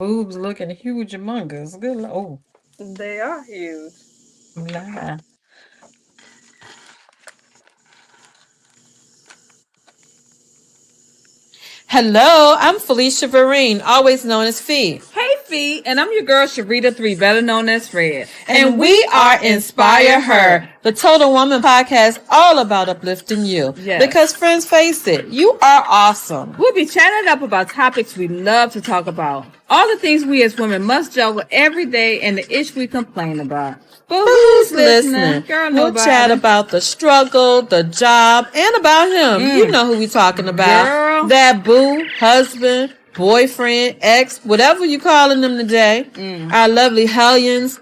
boobs looking huge among us. Good. Oh, They are huge. nah. Hello, I'm Felicia Vereen, always known as Fee. Hey, Fee, and I'm your girl Sharita 3, better known as Fred. And we are Inspire Her, the Total Woman podcast, all about uplifting you. Yes. Because, friends, face it, you are awesome. We'll be chatting up about topics we love to talk about. All the things we as women must juggle every day and the ish we complain about. But who's listening? Girl, We'll nobody. chat about the struggle, the job, and about him. You know who we talking about. Girl. That boo, husband, boyfriend, ex, whatever you calling them today. Our lovely hellions,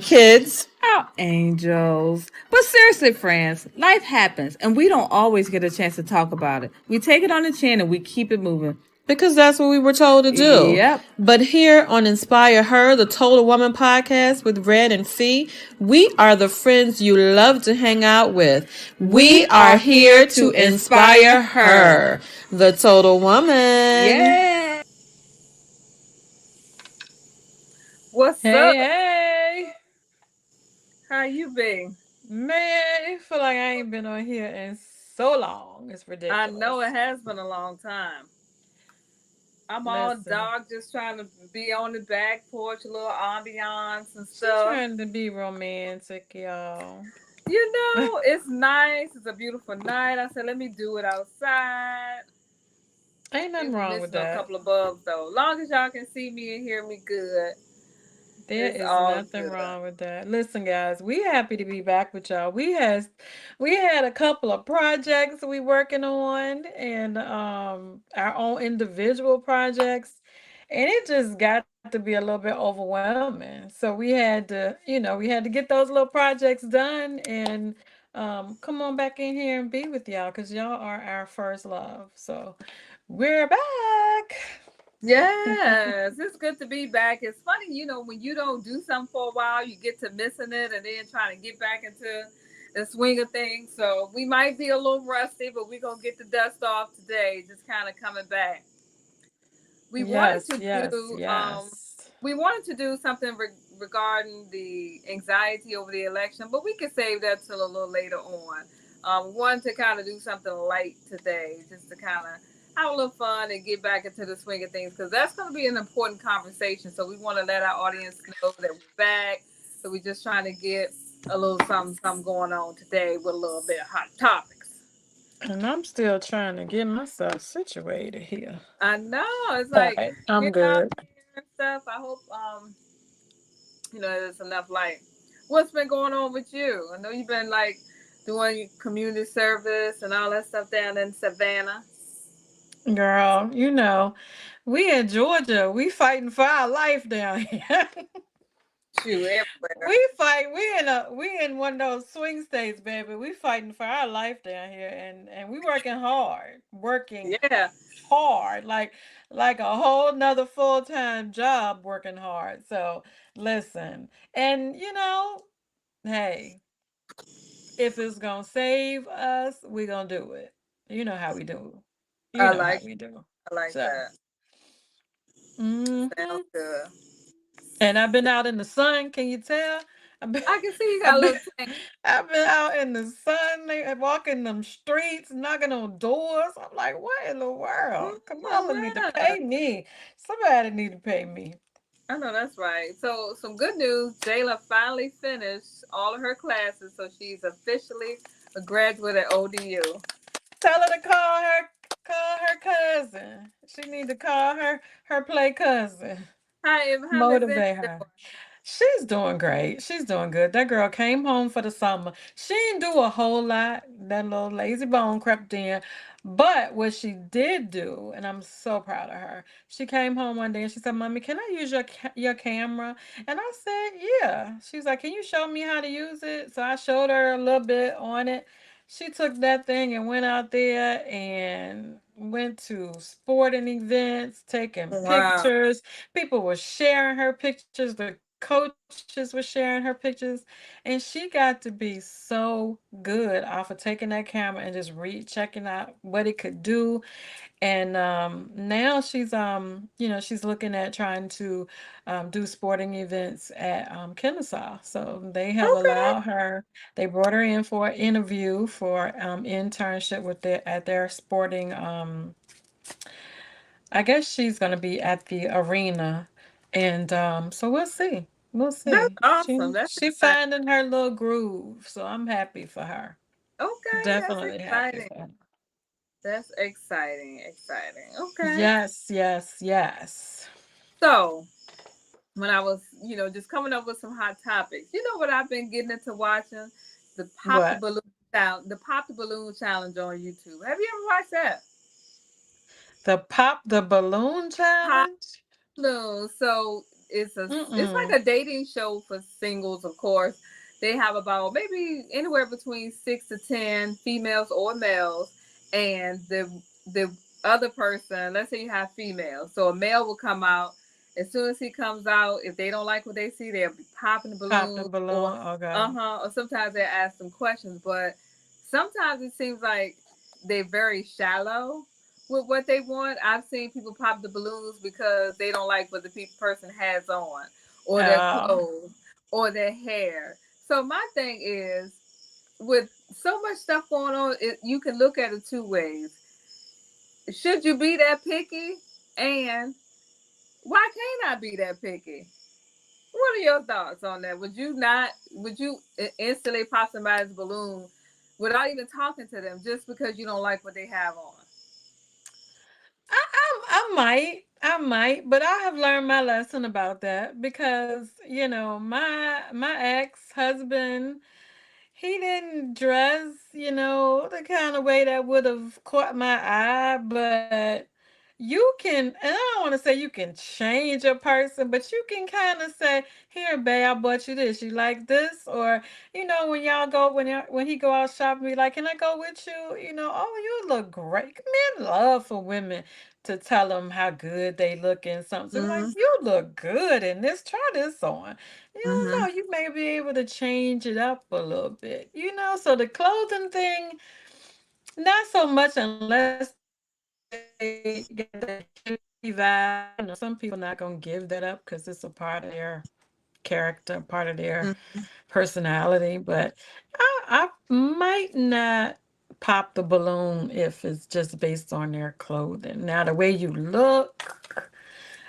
kids. Our angels. But seriously, friends, life happens and we don't always get a chance to talk about it. We take it on the chin and we keep it moving. Because that's what we were told to do. Yep. But here on Inspire Her, the Total Woman podcast with Red and Fee, we are the friends you love to hang out with. We are here to inspire her, the Total Woman. Yeah. What's up? Hey. How you been? Man, I feel like I ain't been on here in so long. It's ridiculous. I know it has been a long time. I'm all dark, just trying to be on the back porch, a little ambiance and stuff. Trying to be romantic, y'all. You know, it's nice. It's a beautiful night. I said, let me do it outside. Ain't nothing wrong with that. A couple of bugs though. Long as y'all can see me and hear me good. There is nothing wrong with that. Listen, guys, we happy to be back with y'all. We had a couple of projects we working on and our own individual projects, and it just got to be a little bit overwhelming. So we had to get those little projects done and come on back in here and be with y'all because y'all are our first love. So we're back. Yes, it's good to be back. It's funny, when you don't do something for a while, you get to missing it and then trying to get back into the swing of things. So we might be a little rusty, but we're going to get the dust off today, just kind of coming back. We wanted to do something regarding the anxiety over the election, but we could save that till a little later on. We wanted to kind of do something light today, just to kind of have a little fun and get back into the swing of things, because that's going to be an important conversation. So we want to let our audience know that we're back. So we're just trying to get a little something going on today with a little bit of hot topics. And I'm still trying to get myself situated here. I know. It's like I'm good. Stuff. I hope there's enough light. What's been going on with you? I know you've been like doing community service and all that stuff down in Savannah. Girl, we in Georgia. We fighting for our life down here. Shoot, everywhere. We in one of those swing states, baby. We fighting for our life down here and we working hard. Hard. Like a whole nother full-time job working hard. So listen. And hey, if it's gonna save us, we gonna do it. You know how we do. You know how we do. I like that. Sounds good. And I've been out in the sun. Can you tell? I can see you got a little tank. I've been out in the sun, walking them streets, knocking on doors. I'm like, what in the world? Come on, need to pay me. Somebody need to pay me. I know that's right. So some good news. Jayla finally finished all of her classes, so she's officially a graduate at ODU. Tell her to call her cousin. She need to call her play cousin. Motivate her. She's doing great. She's doing good. That girl came home for the summer. She didn't do a whole lot. That little lazy bone crept in. But what she did do, and I'm so proud of her, she came home one day and she said, Mommy, can I use your camera? And I said, yeah. She's like, can you show me how to use it? So I showed her a little bit on it. She took that thing and went out there and went to sporting events, taking pictures. People were sharing her pictures. The coaches were sharing her pictures, and she got to be so good off of taking that camera and just checking out what it could do. And now she's she's looking at trying to do sporting events at Kennesaw. So they have Okay. allowed her. They brought her in for an interview for internship with their sporting. I guess she's going to be at the arena, and so we'll see. We'll That's see. awesome. She That's she exciting. finding her little groove, so I'm happy for her. Okay, that's Definitely happy exciting. for her. That's exciting. Exciting. Okay. Yes, yes, yes. So when I was, just coming up with some hot topics, you know what I've been getting into watching? The Pop the What? Balloon Challenge, the Pop the Balloon Challenge on YouTube. Have you ever watched that? The Pop the Balloon Pop challenge? Balloon. So it's Mm-mm. like a dating show for singles, of course. They have about maybe anywhere between 6 to 10 females or males, and the other person, let's say you have females, so a male will come out. As soon as he comes out, if they don't like what they see, they'll be popping the Pop the balloons, or balloon. Okay. or sometimes they ask them questions, but sometimes it seems like they're very shallow with what they want. I've seen people pop the balloons because they don't like what the person has on, or their Uh, clothes, or their hair. So my thing is, with so much stuff going on, you can look at it two ways. Should you be that picky? And why can't I be that picky? What are your thoughts on that? Would you not? Would you instantly pop somebody's balloon without even talking to them just because you don't like what they have on? I might, but I have learned my lesson about that because my ex-husband, he didn't dress, the kind of way that would have caught my eye, but you can, and I don't want to say you can change a person, but you can kind of say, "Here, babe, I bought you this. You like this?" Or, when y'all go, when he go out shopping, be like, "Can I go with you?" "Oh, you look great." Men love for women to tell them how good they look in something. So be like, Mm-hmm. "You look good in this. Try this on." You don't Mm-hmm. know. You may be able to change it up a little bit. So the clothing thing, not so much unless they get that hippie vibe. Some people not gonna give that up because it's a part of their character, part of their personality. But I might not pop the balloon if it's just based on their clothing. Now the way you look,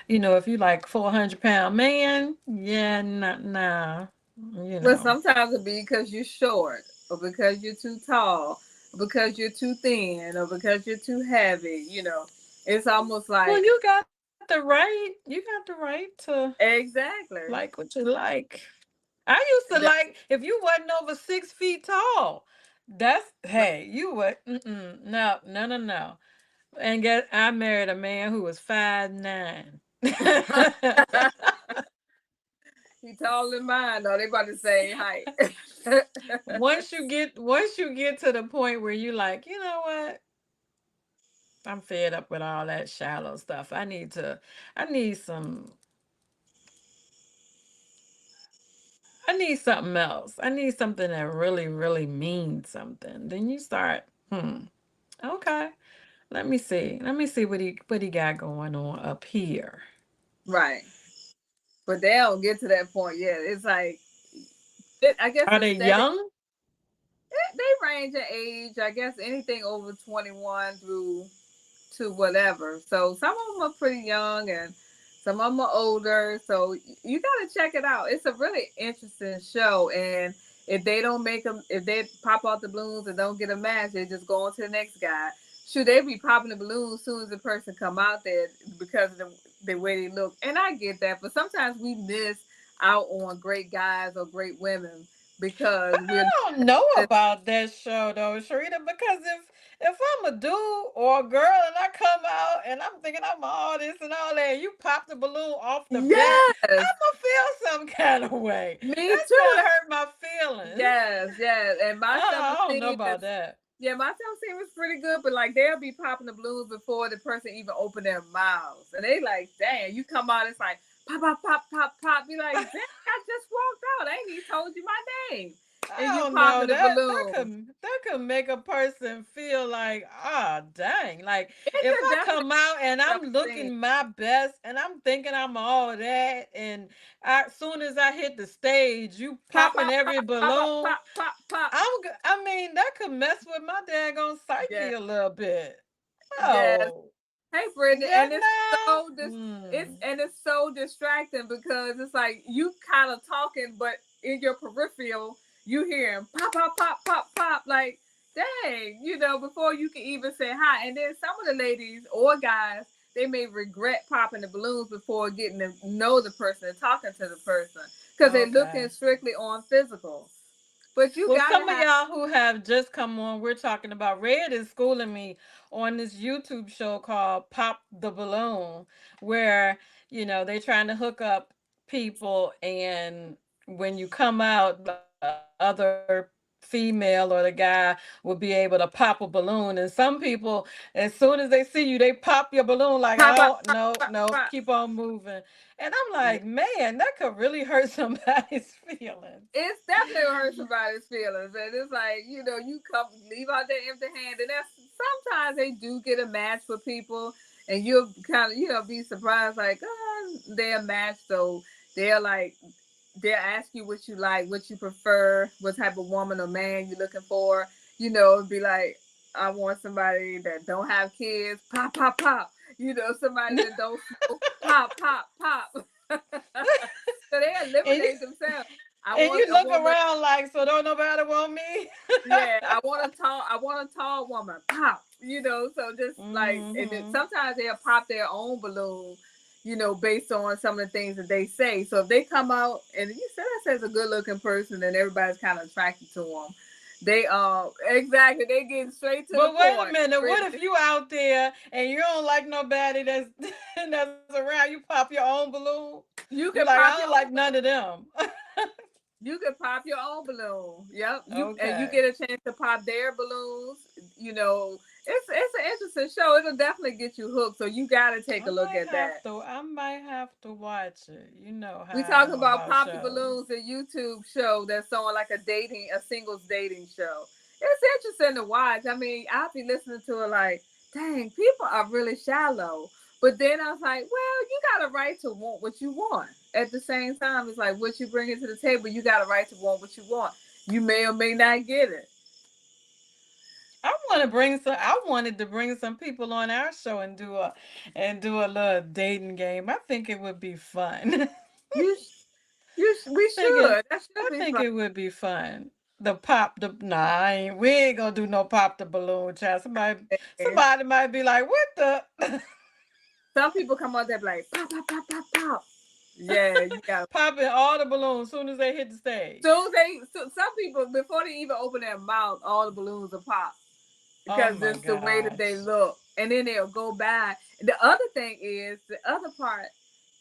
if you like 400-pound man, yeah, nah, you But know. sometimes it be because you're short, or because you're too tall, or because you're too thin, or because you're too heavy. It's almost Well, like, you got the right. You got the right to exactly. like what you like. I used to That- like if you wasn't over 6 feet tall. That's hey, you would no, no, no, no. And get I married a man who was 5'9". he taller than mine. No, they about the same height. Once you get to the point where you like, you know what? I'm fed up with all that shallow stuff. I need some I need something else. I need something that really, really means something. Then you start, okay. Let me see what he got going on up here. Right. But they don't get to that point yet. It's like, I guess Are they aesthetic. young? They range in age. I guess anything over 21 through to whatever. So some of them are pretty young, and some of them are older. So you got to check it out. It's a really interesting show. And if they don't make them, if they pop out the balloons and don't get a match, they just go on to the next guy. Should they be popping the balloons as soon as the person come out there because of the way they look? And I get that, but sometimes we miss out on great guys or great women because But we're I don't know about that show though, Sharita, because if I'm a dude or a girl and I come out and I'm thinking I'm all this and all that, and you pop the balloon off the bat, yes, I'm gonna feel some kind of way. me That's too. gonna hurt my feelings. Yes, yes. And my I don't know self-esteem about is, that. yeah, my self-esteem is pretty good, but like they'll be popping the balloons before the person even open their mouths. And they like, dang, you come out, it's like pop, pop, pop, pop, pop. Be like, dang, I just walked out. I ain't even told you my name. And I you don't know. popping the That balloon. could make a person feel like, ah, dang. Like It if could I definitely come out and I'm self-esteem. looking my best and I'm thinking I'm all that, and as soon as I hit the stage, you Pop, popping pop, every pop, pop, pop, balloon. pop, pop, pop. I mean, that could mess with my daggone Yeah, psyche a little bit. yes. Oh, Hey, Brittany, yeah, and it's now. so it's so distracting because it's like you kind of talking, but in your peripheral, you hearing pop, pop, pop, pop, pop. Like, dang, before you can even say hi. And then some of the ladies or guys, they may regret popping the balloons before getting to know the person and talking to the person because they're looking Okay. strictly on physical. But you Well, gotta some of have y'all who have just come on, we're talking about Red is schooling me on this YouTube show called Pop the Balloon, where, they're trying to hook up people, and when you come out, the other female or the guy will be able to pop a balloon. And some people, as soon as they see you, they pop your balloon like, pop, oh, pop, pop, no, pop, no, pop. keep on moving. And I'm Yeah. like, man, that could really hurt somebody's feelings. It's definitely hurt somebody's feelings, and it's like you come leave out there empty hand, and that's sometimes they do get a match for people, and you'll kind of be surprised like they're a match, so they're like they'll ask you what you like, what you prefer, what type of woman or man you're looking for. It'd be like I want somebody that don't have kids, pop, pop, pop. Somebody that don't smoke, pop, pop, pop. So they And eliminate themselves. I And want you a look woman. around like, so don't nobody want me? Yeah, I want a tall woman. Pop. So just like, and then Hmm. sometimes they'll pop their own balloon. Based on some of the things that they say. So if they come out and you say that says a good looking person, and everybody's kind of attracted to them. They exactly they getting straight to the But wait a point. minute, what if Brittany. you out there and you don't like nobody that's that's around? You pop your own balloon. You You can like, I pop don't your like own none of them. You can pop your own balloon. Yep. You Okay. get a chance to pop their balloons. It's an interesting show. It'll definitely get you hooked. So you gotta take a look at that. I might have to watch it. You know how We I talking am about about Pop the shows. Balloons, a YouTube show that's on like a singles dating show. It's interesting to watch. I mean, I'll be listening to it like, dang, people are really shallow. But then I was like, well, you got a right to want what you want. At the same time, it's like what you bring to the table, you got a right to want what you want. You may or may not get it. I wanted to bring some people on our show and do a little dating game. I think it would be fun. You, we think it should. That should I be think fun. it would be fun. The pop the Nah, we ain't gonna do no pop the balloon, child. Somebody might be like, what the Some people come out there like pop, pop, pop, pop, pop. Yeah, you got popping all the balloons soon as they hit the stage. some people before they even open their mouth, all the balloons will pop Oh because my it's the way that they gosh. look, and then they'll go by. And the other thing is the other part.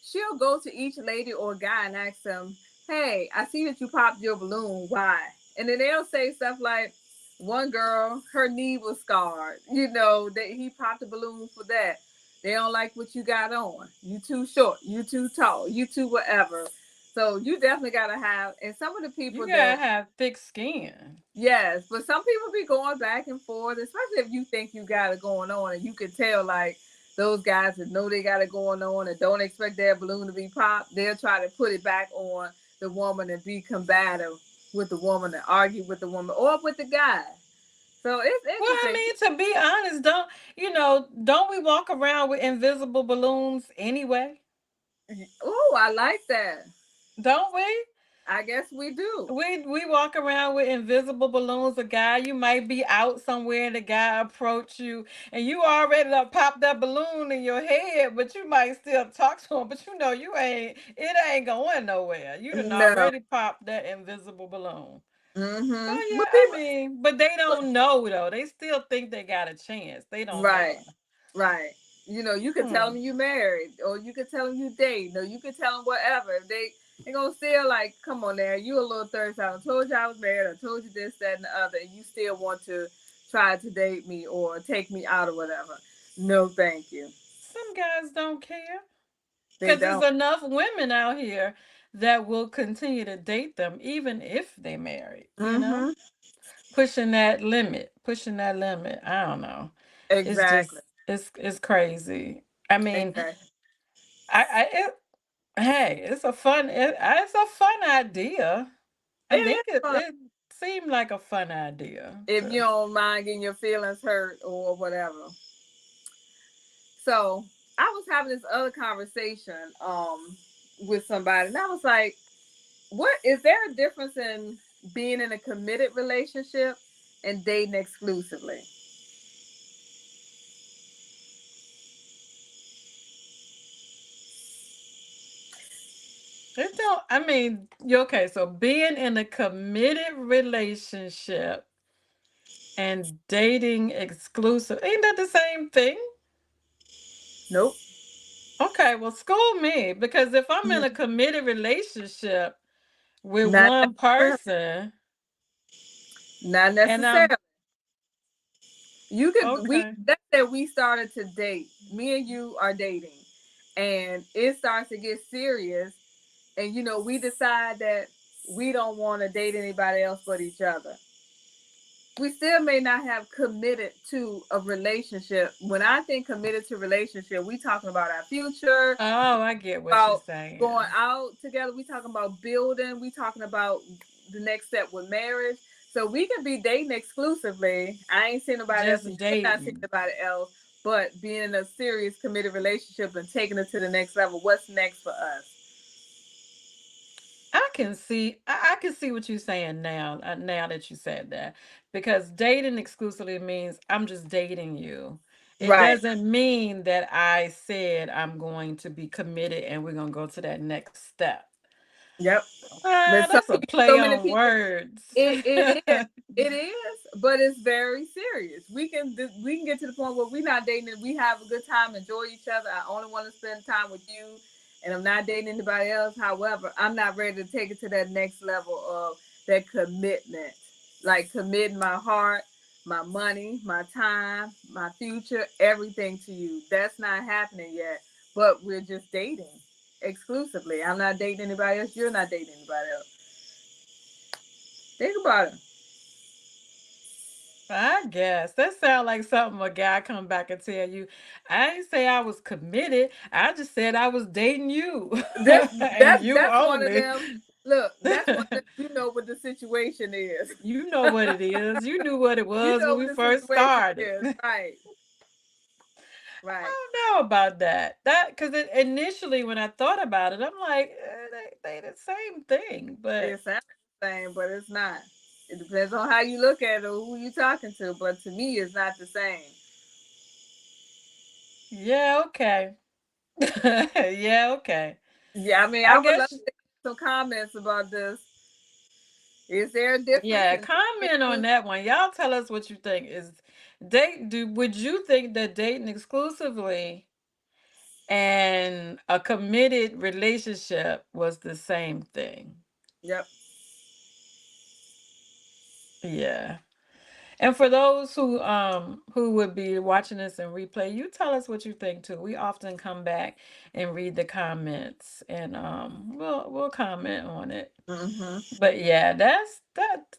She'll go to each lady or guy and ask them, "Hey, I see that you popped your balloon. Why?" And then they'll say stuff like, "One girl, her knee was scarred. That he popped the balloon for that. They don't like what you got on. You too short. You too tall. You too whatever." So you definitely gotta have. And some of the You people gotta that have thick skin. yes, but some people be going back and forth, especially if you think you got it going on, and you can tell like those guys that know they got it going on and don't expect their balloon to be popped, they'll try to put it back on the woman and be combative with the woman and argue with the woman or with the guy. So it's Well, I interesting. mean, to be honest, don't we walk around with invisible balloons anyway? Oh, I like that. Don't we? I guess we do. We walk around with invisible balloons. A guy, you might be out somewhere and the guy approach you and you already done popped that balloon in your head, but you might still talk to him, but it ain't going nowhere. You done No. already popped that invisible balloon. So Mm-hmm. yeah, But I people, mean, but they but don't know though. They still think they got a chance. They don't right. know. Right. You could tell Hmm. them you married, or you could tell them you date, or you could tell them whatever. If they gonna still like, come on there, you a little thirsty. I told you I was married. I told you this, that, and the other, and you still want to try to date me or take me out or whatever. No, thank you. Some guys don't care. They Because there's don't. enough women out here that will continue to date them even if they marry, you know? Mm-hmm. Pushing that limit. I don't know. It's Exactly. just it's crazy. I mean, Exactly. it, hey, it's a fun idea. It I is think it fun it seemed like a fun idea if you to. don't mind getting your feelings hurt or whatever. So I was having this other conversation with somebody, and I was like, "What is there a difference in being in a committed relationship and dating exclusively?" It don't. I mean, you okay? So being in a committed relationship and dating exclusive, ain't that the same thing? Nope. Okay, well, school me because if I'm in a committed relationship with Not one necessarily. person Not and I'm necessarily. You could we okay, let's say we started to date. Me and you are dating, and it starts to get serious, and we decide that we don't want to date anybody else but each other. We still may not have committed to a relationship. When I think committed to relationship, we talking about our future, oh, I get what you're about saying. going out together. We talking about building. We talking about the next step with marriage. So we can be dating exclusively. I ain't seen nobody else, and Just you're not seeing dating. nobody else. But being in a serious committed relationship and taking it to the next level. What's next for us? I can see what you're saying now, now that you said that. Because dating exclusively means I'm just dating you. It Right. doesn't mean that I said I'm going to be committed and we're going to go to that next step. Yep. But That's a so play many on people. words. It is. It is, but it's very serious. We can get to the point where we're not dating and we have a good time, enjoy each other. I only want to spend time with you, and I'm not dating anybody else. However, I'm not ready to take it to that next level of that commitment, like committing my heart, my money, my time, my future, everything to you. That's not happening yet. But we're just dating exclusively. I'm not dating anybody else. You're not dating anybody else. Think about it. I guess that sounds like something a guy come back and tell you. I didn't say I was committed. I just said I was dating you That's and that's you that's one of only. them. Look, that's one of them. You know what the situation is. You know what it is. You knew what it You was know when what we the first situation started. is. Right. Right. I don't know about that. That because initially when I thought about it, I'm like, they the same thing. But It sounds the same, but it's not. It depends on how you look at it or who you talking to. But to me, it's not the same. yeah, okay. Yeah, okay. Yeah, I mean, I I would love guess to get some comments about this. Is there a difference yeah, in comment on that one. Y'all tell us what you think. Would you think that dating exclusively and a committed relationship was the same thing? Yep. Yeah. And for those who would be watching this in replay, you tell us what you think too. We often come back and read the comments and we'll comment on it. Mm-hmm. But yeah,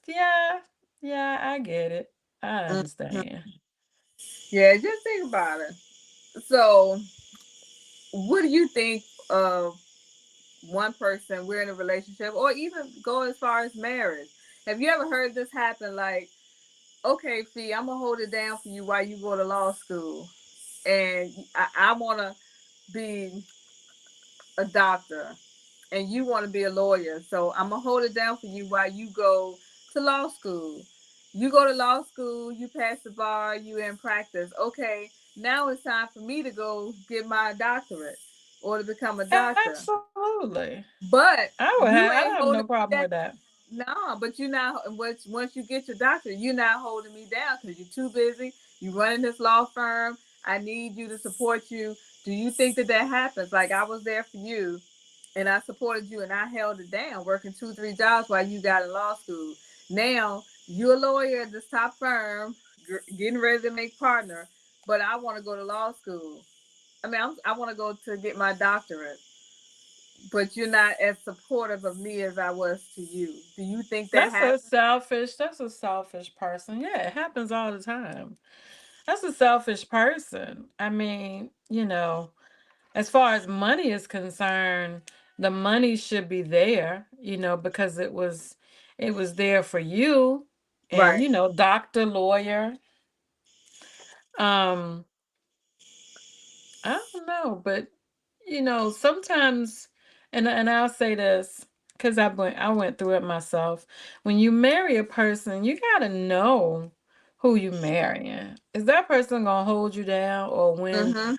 yeah. Yeah, I get it. I Mm-hmm. understand. Yeah, just think about it. So, what do you think of one person we're in a relationship or even go as far as marriage? Have you ever heard this happen? Like, okay, Fee, I'm gonna hold it down for you while you go to law school, and I want to be a doctor, and you want to be a lawyer, so I'm gonna hold it down for you while you go to law school. You go to law school, you pass the bar, you in practice. Okay, now it's time for me to go get my doctorate or to become a doctor. Absolutely. But you I don't ain't have no holding me problem down. with that. No, but you not once you get your doctorate, you're not holding me down because you're too busy. You running this law firm. I need you to support you. Do you think that happens? Like I was there for you, and I supported you, and I held it down, working 2, 3 jobs while you got in law school. Now you're a lawyer at this top firm, getting ready to make partner, but I want to go to law school. I mean, I want to go to get my doctorate. but you're not as supportive of me as I was to you. Do you think that That's a happens? selfish, that's a selfish person. Yeah, it happens all the time. That's a selfish person. I mean, as far as money is concerned, the money should be there, because it was there for you and Right. doctor, lawyer. Um I don't know, but sometimes, and I'll say this because I went through it myself. When you marry a person, you gotta know who you marrying. Is that person gonna hold you down, or Mm-hmm.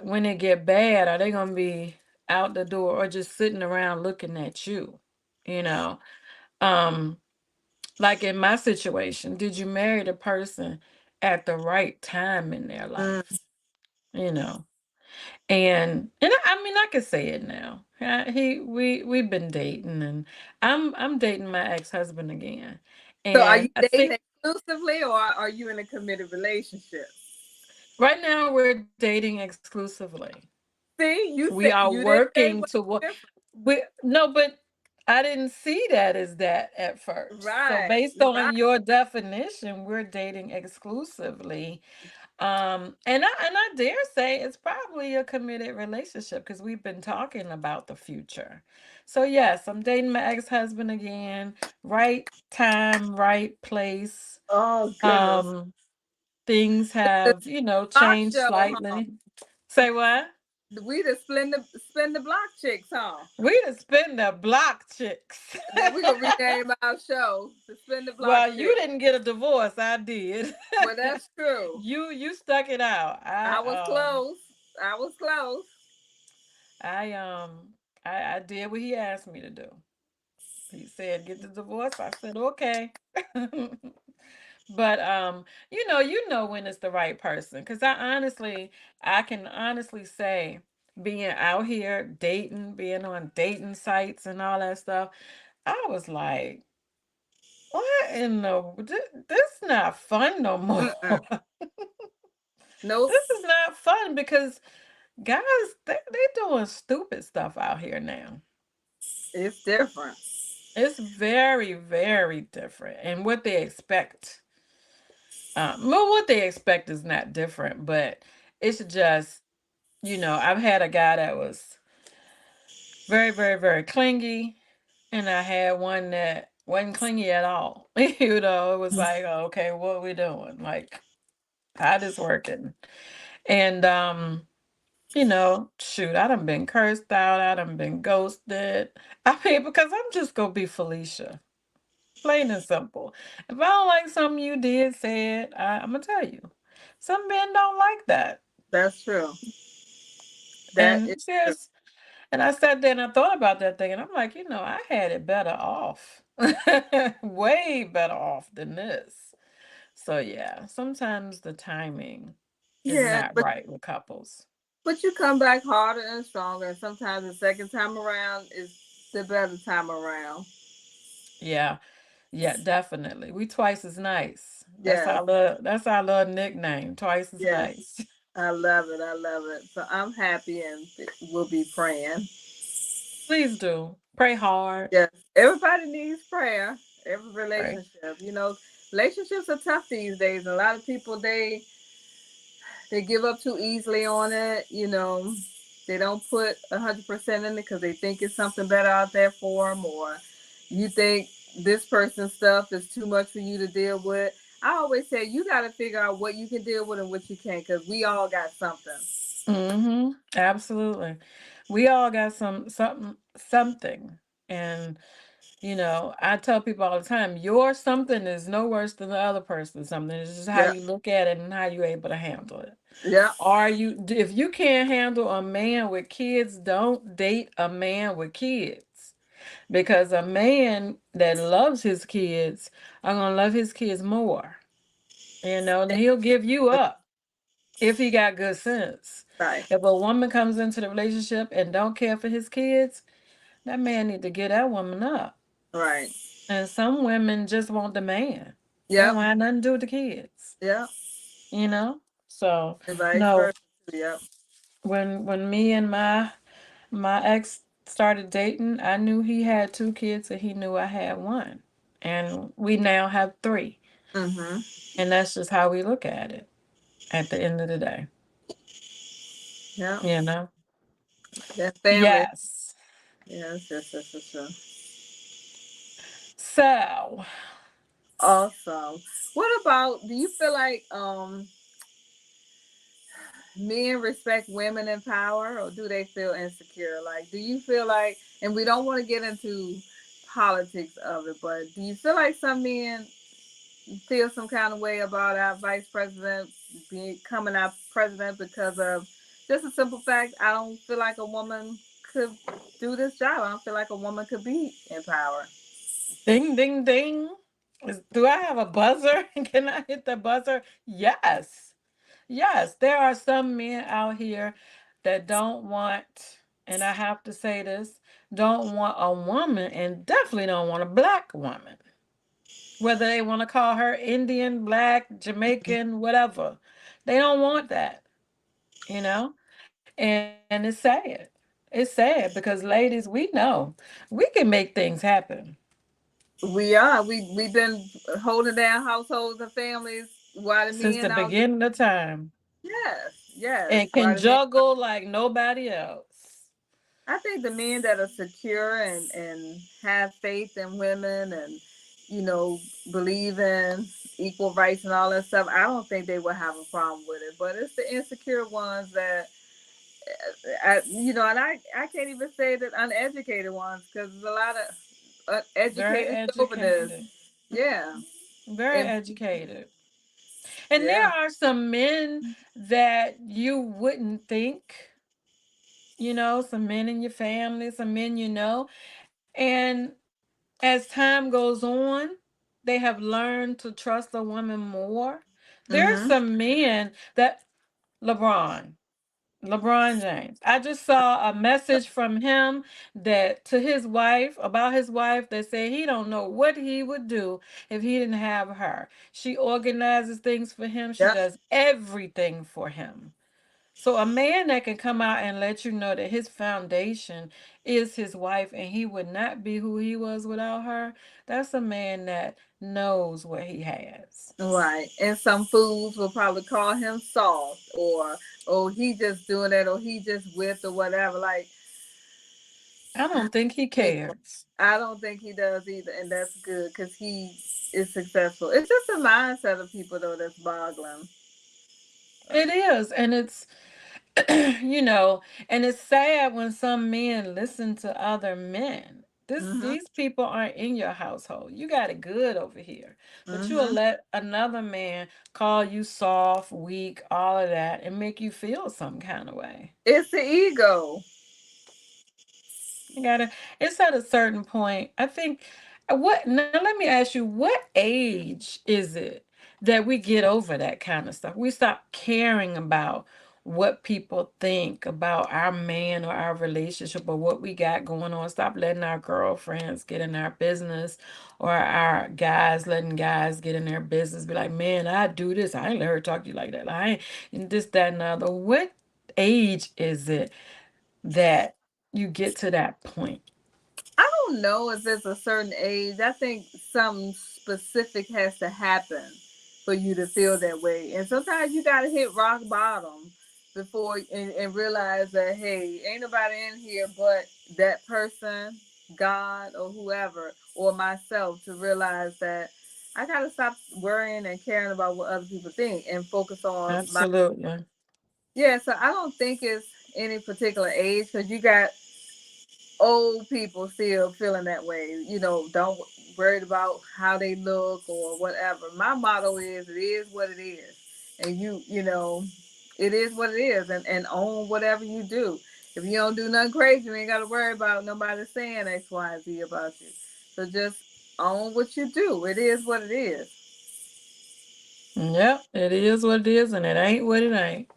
when it get bad, are they gonna be out the door or just sitting around looking at you? You know, um, like in my situation, did you marry the person at the right time in their Mm. life? You know. I mean, I could say it now. We've been dating, and I'm dating my ex-husband again. So are you And I dating think exclusively, or are you in a committed relationship? right now we're dating exclusively. See, you We said are you didn't say working what's to what different. we no, but I didn't see that as that at first. So Right, based on right. your definition, we're dating exclusively. And I dare say it's probably a committed relationship because we've been talking about the future. So yes, I'm dating my ex-husband again. Right time, right place. Oh goodness. Um, things The have, block changed show, huh? slightly. Say what? We just spin the block chicks, huh? We just spin the block chicks. We gonna rename our show to Spin the Block Well, you Chick. didn't get a divorce. I did. Well, that's true. You stuck it out. I was close. I was close. I um I did what he asked me to do. He said get the divorce. I said okay. But you know when it's the right person. Because I can honestly say, being out here dating, being on dating sites and all that stuff, I was like, what in the this not fun no more. Mm-mm. Nope. This is not fun because guys, they doing stupid stuff out here now. It's different. It's very, very different. And what they expect is not different, but it's just, I've had a guy that was very, very, very clingy, and I had one that wasn't clingy at all. It was like, "Oh, okay, what are we doing? Like, how this working?" And shoot, I done been cursed out, I done been ghosted. I mean, because I'm just gonna be Felicia. Plain and simple. If I don't like something you did, say it. I'm gonna tell you. Some men don't like that. That's true. That is And true. serious. And I sat there and I thought about that thing, and I'm like, I had it better off, way better off than this. So yeah, sometimes the timing is Yeah, not but right with couples. you come back harder and stronger. And sometimes the second time around is the better time around. Yeah, yeah, definitely. We twice as nice. That's Yes, our little nickname. Twice as yes. nice. I love it. I love it. So I'm happy and we'll be praying. Please do pray hard. Yes, everybody needs prayer. Every Pray. relationship, relationships are tough these days. A lot of people they give up too easily on it. They don't put 100% in it because they think it's something better out there for them, or you think this person's stuff is too much for you to deal with. I always say you got to figure out what you can deal with and what you can't, because we all got something. Absolutely. We all got something. And I tell people all the time, your something is no worse than the other person's something. It's just how Yeah, you look at it and how you're able to handle it. yeah, If you can't handle a man with kids, don't date a man with kids. Because a man that loves his kids are gonna love his kids more. And he'll give you up if he got good sense. right, If a woman comes into the relationship and don't care for his kids, that man need to get that woman up. right. And some women just want the man. They don't Yep, have nothing to do with the kids, yep, you know? So and vice no, versa. Yep. when me and my ex started dating, I knew he had 2 kids and he knew I had one. And we now have 3. Mm-hmm. And that's just how we look at it at the end of the day. Yeah. You know? That family. Yes. Yes, yes, yes, yes, yes. So, Awesome. What about, do you feel like men respect women in power, or do they feel insecure? Like, do you feel like, and we don't want to get into politics of it, but do you feel like some men feel some kind of way about our vice president becoming our president because of just a simple fact? I don't feel like a woman could do this job. I don't feel like a woman could be in power. ding, ding, ding. Do I have a buzzer? Can I hit the buzzer? Yes. Yes. There are some men out here that don't want, and I have to say this, don't want a woman and definitely don't want a black woman. Whether they want to call her Indian, black, Jamaican, whatever. They don't want that, you know? And it's sad. It's sad because ladies, we know we can make things happen We are. We've been holding down households and families while the since the men out there. beginning of time Yes, yes. and can While the men, juggle like nobody else. I think the men that are secure and have faith in women and you know believe in equal rights and all that stuff, I don't think they would have a problem with it. But it's the insecure ones that, and I can't even say that uneducated ones because there's a lot of Very educated chauvinist. educated. Yeah, Very and educated. And there yeah. are some men that you wouldn't think, some men in your family, some men you know. And as time goes on, they have learned to trust a woman more. There's Mm-hmm. some men that LeBron, LeBron James. I just saw a message from him that to his wife about his wife that said he don't know what he would do if he didn't have her. She organizes things for him. She Yep. does everything for him. So a man that can come out and let you know that his foundation is his wife and he would not be who he was without her, that's a man that knows what he has. Right. And some fools will probably call him soft or oh he just doing that or he just with or whatever. Like I don't think he cares. I don't think he does either, and that's good because he is successful. It's just a mindset of people though that's boggling. It is, and it's you know, and it's sad when some men listen to other men. Mm-hmm. These people aren't in your household. You got it good over here. But you'll Mm-hmm. let another man call you soft, weak, all of that, and make you feel some kind of way. It's the ego. You gotta, it's at a certain point. I think, what, now let me ask you, what age is it that we get over that kind of stuff? We stop caring about what people think about our man or our relationship or what we got going on. Stop letting our girlfriends get in our business or our guys letting guys get in their business. Be like, man, I do this. I ain't let her talk to you like that. Like, I ain't and this, that, and the other. What age is it that you get to that point? I don't know if it's a certain age. I think something specific has to happen for you to feel that way. And sometimes you got to hit rock bottom before and realize that, hey, ain't nobody in here but that person, God, or whoever, or myself to realize that I got to stop worrying and caring about what other people think and focus on my. Absolutely. Yeah, so I don't think it's any particular age because you got old people still feeling that way. Don't worried about how they look or whatever. My motto is what it is. And it is what it is and own whatever you do. If you don't do nothing crazy, you ain't gotta worry about nobody saying X, Y, and Z about you. So just own what you do. It is what it is. Yep, it is what it is, and it ain't what it ain't.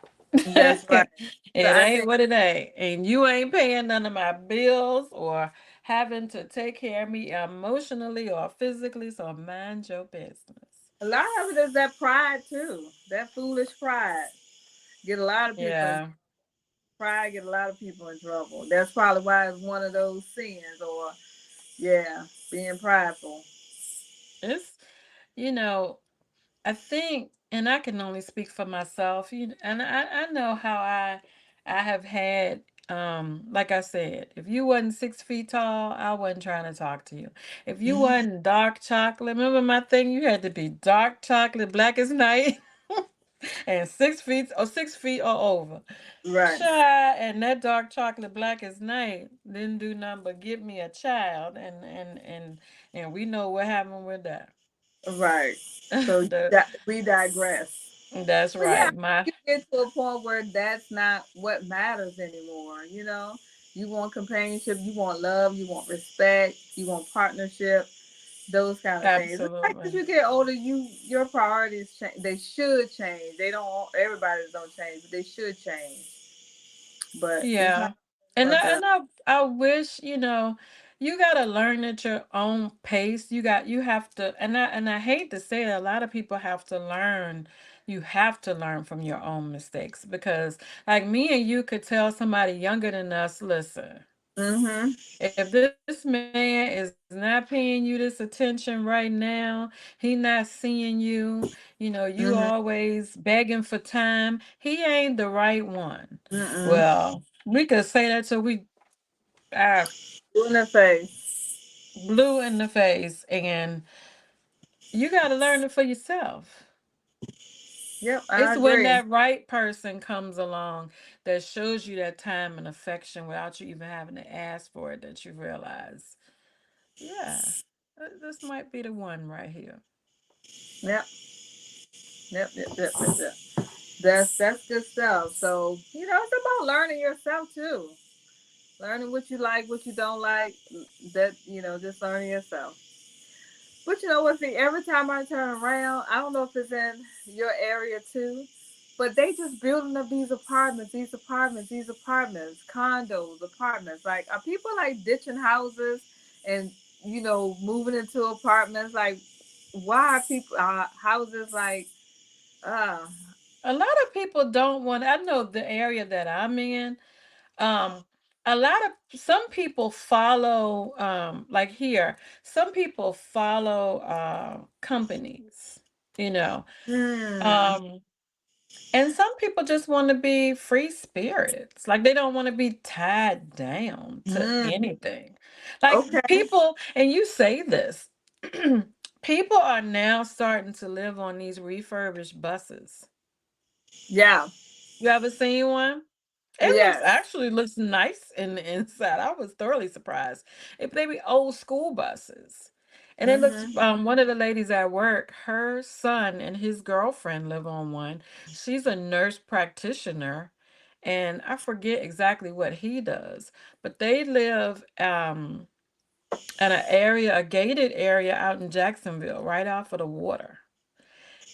That's right. So It I ain't think what it ain't. And you ain't paying none of my bills or having to take care of me emotionally or physically, so mind your business. a lot of it is that pride too. That foolish pride. Get a lot of people in. Yeah. Pride get a lot of people in trouble. That's probably why it's one of those sins, or yeah, being prideful. It's, you know, I think, and I can only speak for myself, and I know how I have had, like I said, if you wasn't 6 feet tall, I wasn't trying to talk to you. If you wasn't dark chocolate, remember my thing, you had to be dark chocolate, black as night, and 6 feet or 6 feet or over. Right, Child, and that dark chocolate black as night didn't do nothing but give me a child, and we know what happened with that. right. So the we digress. That's But yeah, right. My you get to a point where that's not what matters anymore. You know, you want companionship, you want love, you want respect, you want partnership, those kind of things. It's like as Absolutely. you get older, your priorities change. They should change. They don't. Everybody's don't change, but they should change. But it's not Yeah. And about I, that. and I I wish, you gotta learn at your own pace. You have to, and I hate to say it, a lot of people have to learn. You have to learn from your own mistakes because like me and you could tell somebody younger than us, listen, Mm-hmm. if this man is not paying you this attention right now, he not seeing you Mm-hmm. always begging for time, he ain't the right one. Mm-mm. Well, we could say that till we are In the face. blue in the face, and you got to learn it for yourself. Yep, I It's when agree. that right person comes along that shows you that time and affection without you even having to ask for it that you realize, yeah, this might be the one right here. Yep. Yep. That's good stuff. So it's about learning yourself too. Learning what you like, what you don't like. That just learning yourself. But you know what? See, every time I turn around, I don't know if it's in your area too, but they just building up these apartments, condos, apartments. Like, are people like ditching houses and moving into apartments? Like, why are people houses like uh A lot of people don't want, I know the area that I'm in, um, a lot of, some people follow, like here, some people follow companies, you know. hmm Um, and some people just want to be free spirits. Like they don't want to be tied down to mm, anything. Like okay, people, and you say this, people are now starting to live on these refurbished buses. yeah, You ever seen one? It looks yes, actually looks nice in the inside. I was thoroughly surprised. If they be old school buses. And it looks, hmm one of the ladies at work, her son and his girlfriend live on one. She's a nurse practitioner, and I forget exactly what he does, but they live in an area, a gated area out in Jacksonville, right off of the water.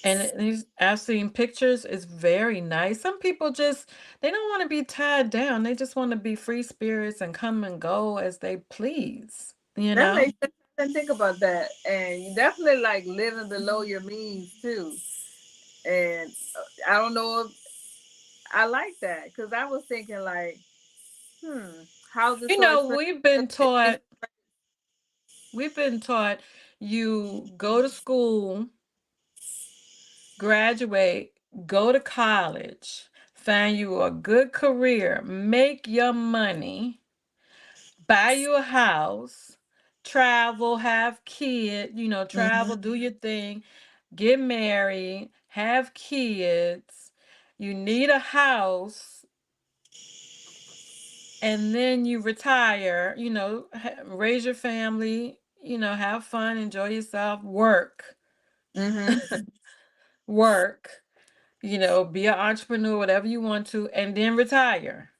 And these, I've seen pictures, it's very nice. Some people just, they don't want to be tied down. They just want to be free spirits and come and go as they please, you that know? makes sense. I didn't think about that, and you definitely like living below your means too. And I don't know if I like that because I was thinking like, hmm, how's it You so know, expensive? we've been taught you go to school, graduate, go to college, find you a good career, make your money, buy you a house, travel, have kids, travel, Mm-hmm. do your thing, get married, have kids, you need a house, and then you retire, raise your family, have fun, enjoy yourself, Mm-hmm. work, be an entrepreneur, whatever you want to, and then retire.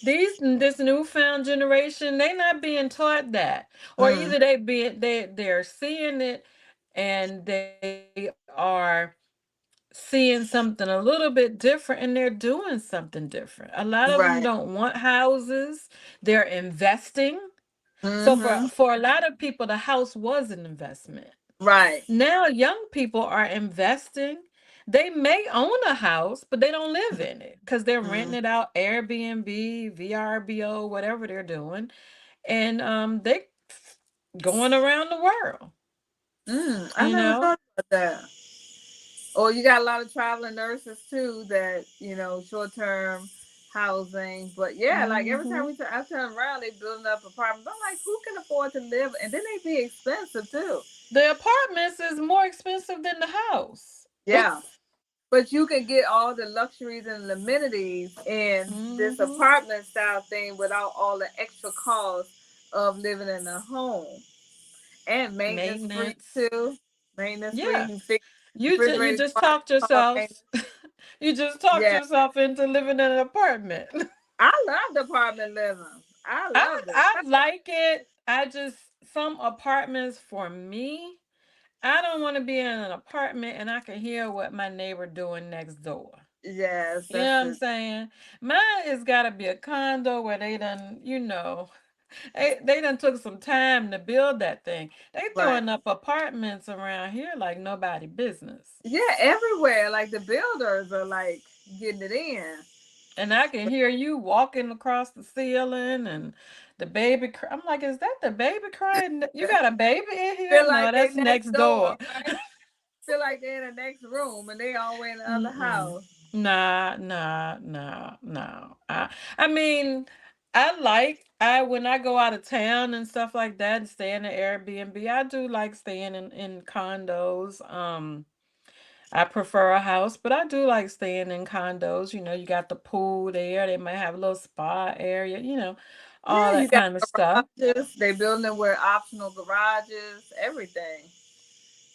This newfound generation, they not being taught that, or Mm. either they're seeing it and they are seeing something a little bit different and they're doing something different. A lot of them don't Right. want houses, they're investing. So for Mm-hmm. for a lot of people, the house was an investment. Right. Now young people are investing. they may own a house, but they don't live in it because they're renting Mm. it out, Airbnb, VRBO, whatever they're doing, and they going around the world, I you never know. thought about that. Or you got a lot of traveling nurses too that, short term housing. But yeah, like every time Hmm. I turn around, they building up apartments. I'm like, who can afford to live? And then they be expensive too. The apartments is more expensive than the house. Yeah. But you can get all the luxuries and amenities in this Hmm. apartment style thing without all the extra costs of living in a home. And maintenance free Maintenance. too. Maintenance free. You Yeah. can fix You refrigerator, just parts, talked car maintenance. yourself. You just talked Yeah. yourself into living in an apartment. I love apartment living. I I love it. I like it. I just some apartments for me, I don't want to be in an apartment and I can hear what my neighbor doing next door. Yes, You know that's what I'm it. saying? Mine has got to be a condo where they done, they done took some time to build that thing. They Right. throwing up apartments around here like nobody business. Yeah, everywhere. Like the builders are like getting it in. And I can hear you walking across the ceiling and the baby I'm like, is that the baby crying? You got a baby in here? Feel No, like they that's next next door. door, right? Feel like they're in the next room and they all way in the other Mm-mm. house. Nah, nah, nah, no. I mean, I when I go out of town and stuff like that and stay in the Airbnb, I do like staying in condos. I prefer a house, but I do like staying in condos. You got the pool there. They might have a little spa area, all Yeah, you that got kind of stuff. garages. They building them with optional garages, everything.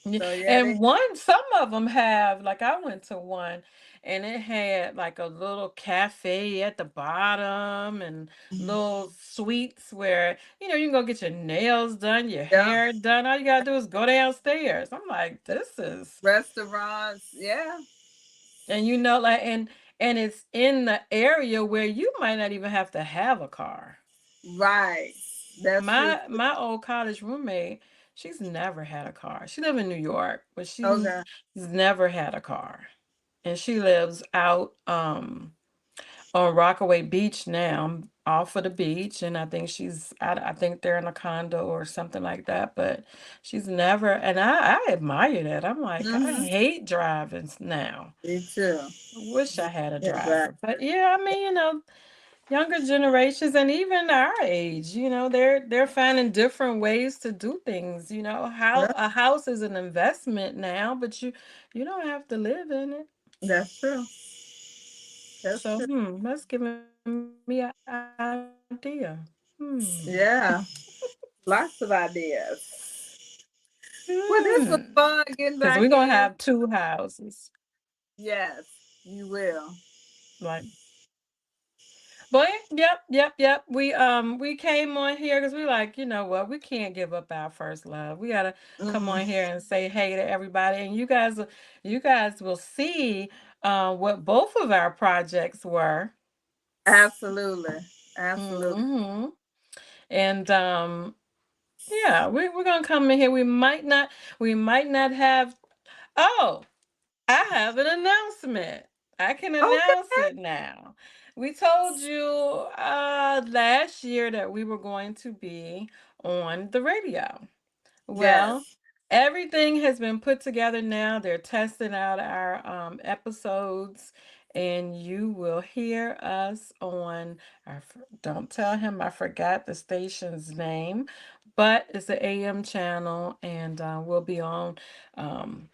Yeah, So yeah, they and some of them have, like I went to one and it had like a little cafe at the bottom and little suites where, you can go get your nails done, your yeah, hair done. All you gotta do is go downstairs. I'm like, this is, restaurants. Yeah, and like, and it's in the area where you might not even have to have a car. right. That's true. My old college roommate, she's never had a car. She live in New York, but she's Okay. never had a car. And she lives out on Rockaway Beach now, off of the beach, and I think they're in a condo or something like that, but she's never, and I admire that. I'm like, I Mm-hmm. hate driving now. Me too. I wish I had a Yeah, right. driver. But yeah, I mean, younger generations and even our age, they're finding different ways to do things. How Yeah, a house is an investment now, but you don't have to live in it. that's true. That's So true. that's giving me an idea. Yeah, lots of ideas. Well, this was Hmm. fun getting Because back we're gonna in. have two houses. Yes, you will. Like, but yep. We came on here because we like, you know what, we can't give up our first love. We gotta come on Mm-mm. here and say hey to everybody. And you guys will see what both of our projects were. Absolutely. Absolutely. Hmm. And yeah, we're gonna come in here. We might not have. Oh, I have an announcement. I can announce Okay. it now. We told you last year that we were going to be on the radio. Well, Yes. everything has been put together now. They're testing out our episodes, and you will hear us on. Don't tell him I forgot the station's name, but it's an AM channel, and we'll be on. Um,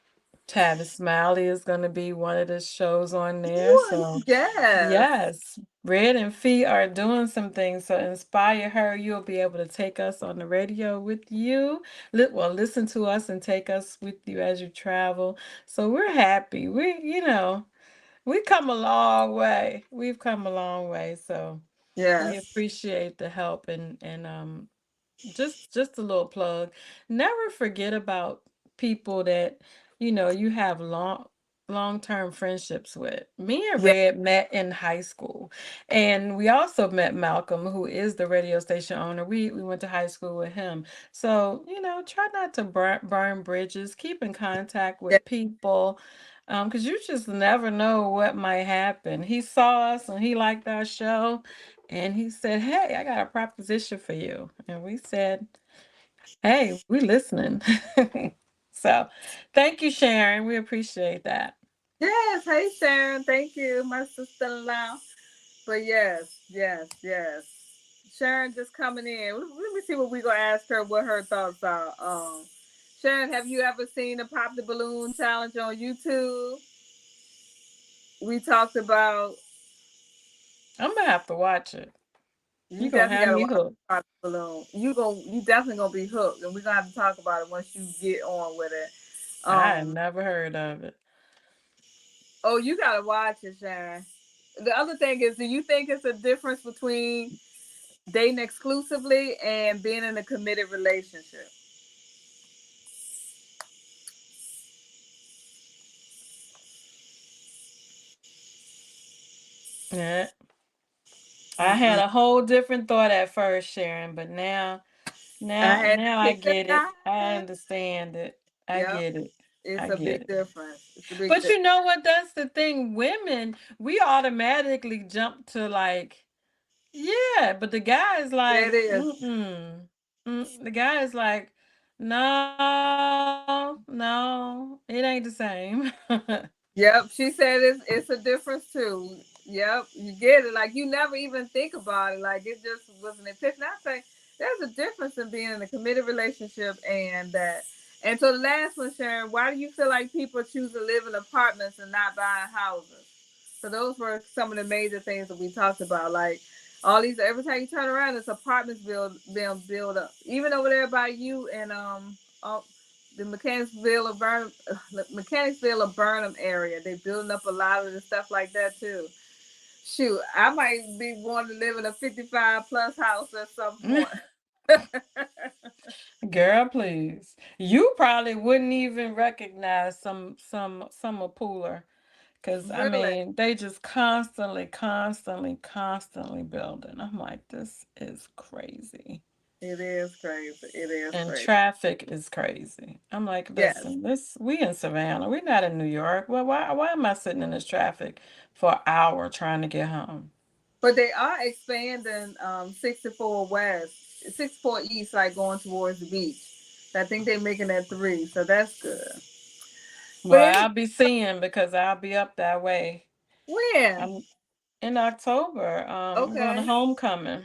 Tavis Smiley is going to be one of the shows on there. Ooh, So, yes. yes, Red and Fee are doing some things. So, inspire her. You'll be able to take us on the radio with you. Listen to us and take us with you as you travel. So, we're happy. We come a long way. We've come a long way. So, we Yes. appreciate the help and just a little plug. Never forget about people that you have long-term friendships with. Me and Yeah. Red met in high school, and we also met Malcolm, who is the radio station owner. We went to high school with him. So try not to burn bridges. Keep in contact Yeah. with people. Because you just never know what might happen. He saw us and he liked our show, and he said, "Hey, I got a proposition for you." And we said, "Hey, we listening." So, thank you, Sharon. We appreciate that. Yes, hey Sharon, thank you, my sister-in-law. But yes. Sharon just coming in. Let me see what we gonna ask her. What her thoughts are. Sharon, have you ever seen the Pop the Balloon challenge on YouTube? We talked about. I'm gonna have to watch it. You You gonna definitely have gotta me watch hooked. Pop the Balloon. You definitely gonna be hooked, and we're gonna have to talk about it once you get on with it. I had Um. never heard of it. Oh, you gotta watch it, Sharon. The other thing is, do you think it's a difference between dating exclusively and being in a committed relationship? Yeah. I had Mm-mm. a whole different thought at first, Sharon, but now, I now, had to now I kick the get it. I tires. understand it. I Yep, get it. it's I a get big it. difference. It's a big But difference. you know what? That's the thing. Women, we automatically jump to like, yeah, but the guy is There it like, is. mm-mm. The guy is like, no, no, it ain't the same. Yep, she said it's a difference too. Yep, you get it. Like you never even think about it. Like it just was an epiphany. I say there's a difference in being in a committed relationship and that. And so the last one, Sharon, why do you feel like people choose to live in apartments and not buying houses? So those were some of the major things that we talked about. Like all these, every time you turn around, it's apartments being built up. Even over there by you and the Mechanicsville of Burnham area. They building up a lot of the stuff like that too. Shoot, I might be wanting to live in a 55 plus house at some point. Girl, please. You probably wouldn't even recognize some of Pooler. Cause I Really, mean, they just constantly building. I'm like, this is crazy. it is crazy. It is And crazy. traffic is crazy. I'm like, Yes, listen, this we in Savannah. We're not in New York. Well, why am I sitting in this traffic for an hour trying to get home? but they are expanding 64 West, 64 East, like going towards the beach. I think they're making that three, so that's good. But Well, anyway, I'll be seeing because I'll be up that way. when? I'm in October. I'm going to Okay. homecoming.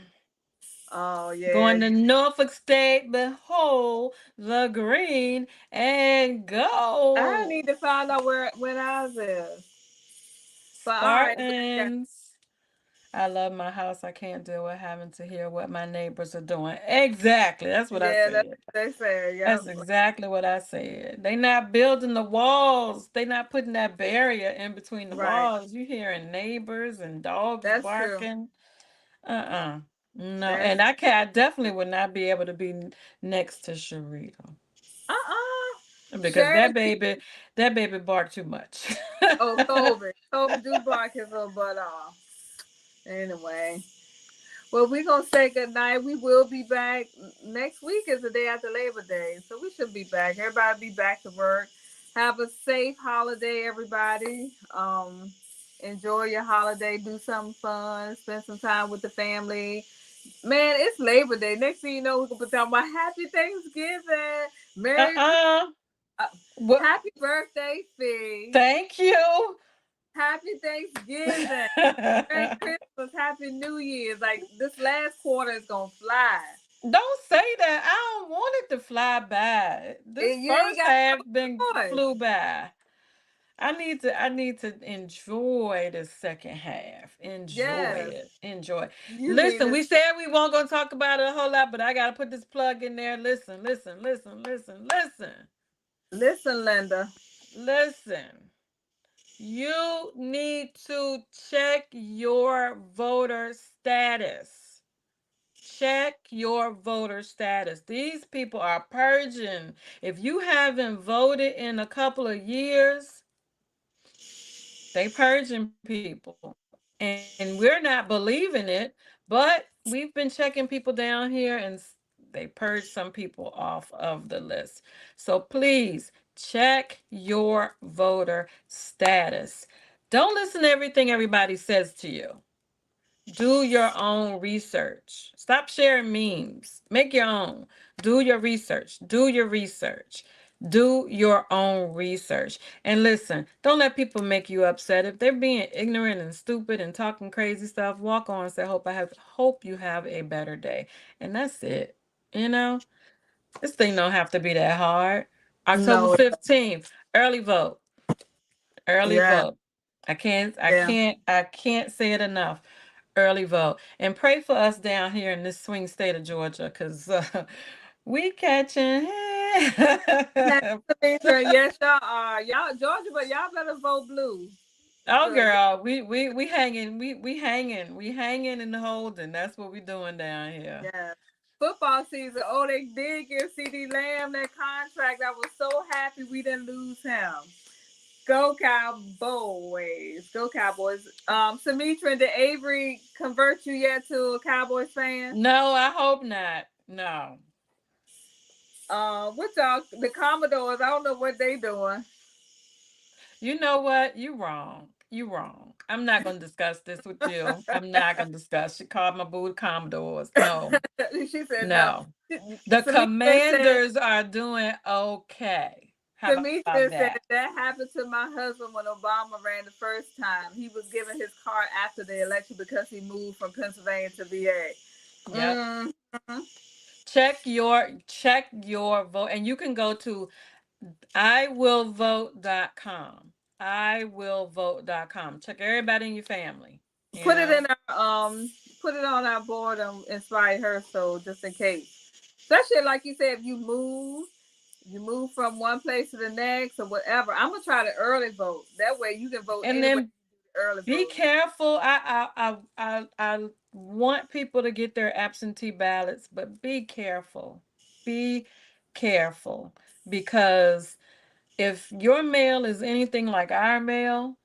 Oh yeah, Going to Norfolk State, behold the green and I need gold. to find out where when ours is. But all right, yeah, Spartans. I love my house. I can't deal with having to hear what my neighbors are doing. Exactly. That's what I yeah, that's said. what they say. Yep, That's exactly what I said. They not building the walls. They not putting that barrier in between the right. walls. You hearing neighbors and dogs That's true. barking. Uh-uh. No, That's and I definitely would not be able to be next to Sharita because Sharon. that baby barked too much. Oh, Kobe do bark his little butt off. Anyway, well, we gonna say good night. We will be back next week. Is the day after Labor Day, so we should be back. Everybody be back to work. Have a safe holiday, everybody. Enjoy your holiday. Do something fun. Spend some time with the family. Man, it's Labor Day. Next thing you know, we're gonna be talking about Happy Thanksgiving, Merry, Uh-uh. uh, What? Happy Birthday, Fee, Thank you. Happy Thanksgiving, Merry Christmas, Happy New Year's. Like this last quarter is gonna fly. Don't say that. I don't want it to fly by. This And you ain't first got half been no choice. flew by. I need to enjoy the second half. Enjoy Yes, it. Enjoy. you need Listen, to we said we weren't gonna talk about it a whole lot, but I gotta put this plug in there. listen, Linda. Listen. You need to check your voter status. Check your voter status. These people are purging. If you haven't voted in a couple of years, they purging people. And we're not believing it, but we've been checking people down here and they purged some people off of the list. So please Check your voter status. Don't listen to everything everybody says to you. Do your own research. Stop sharing memes. Make your own. Do your research. Do your research. Do your own research. And listen, don't let people make you upset. If they're being ignorant and stupid and talking crazy stuff, walk on and say, hope you have a better day. And that's it. You know? This thing don't have to be that hard. October No. 15th, early vote. Early Yeah. vote. I can't say it enough. Early vote. And pray for us down here in this swing state of Georgia, because we catching Yes, y'all are. Y'all Georgia, but y'all better vote blue. Oh Look, girl, we hanging, we hanging and holding. That's what we doing down here. yeah. Football season. Oh, they did give CD Lamb that contract. I was so happy we didn't lose him. Go Cowboys. Go Cowboys. Sumitra, did Avery convert you yet to a Cowboys fan? No, I hope not. No. What y'all, the Commodores, I don't know what they doing. You know what? You wrong. You wrong. I'm not going to discuss this with you. I'm not going to discuss. She called my boo the Commodores. No. She said No. no. The Commanders are doing okay. How about Demetrius that? said that happened to my husband when Obama ran the first time. He was given his car after the election because he moved from Pennsylvania to VA. Yep. Mm-hmm. Check your vote, and you can go to iwillvote.com. iwillvote.com. Check everybody in your family. Put it in our put it on our board and inspire her, so just in case. Especially like you said, if you move from one place to the next or whatever. I'm gonna try to early vote. That way you can vote And anyway. then be careful. I want people to get their absentee ballots, but be careful. Be careful, because if your mail is anything like our mail,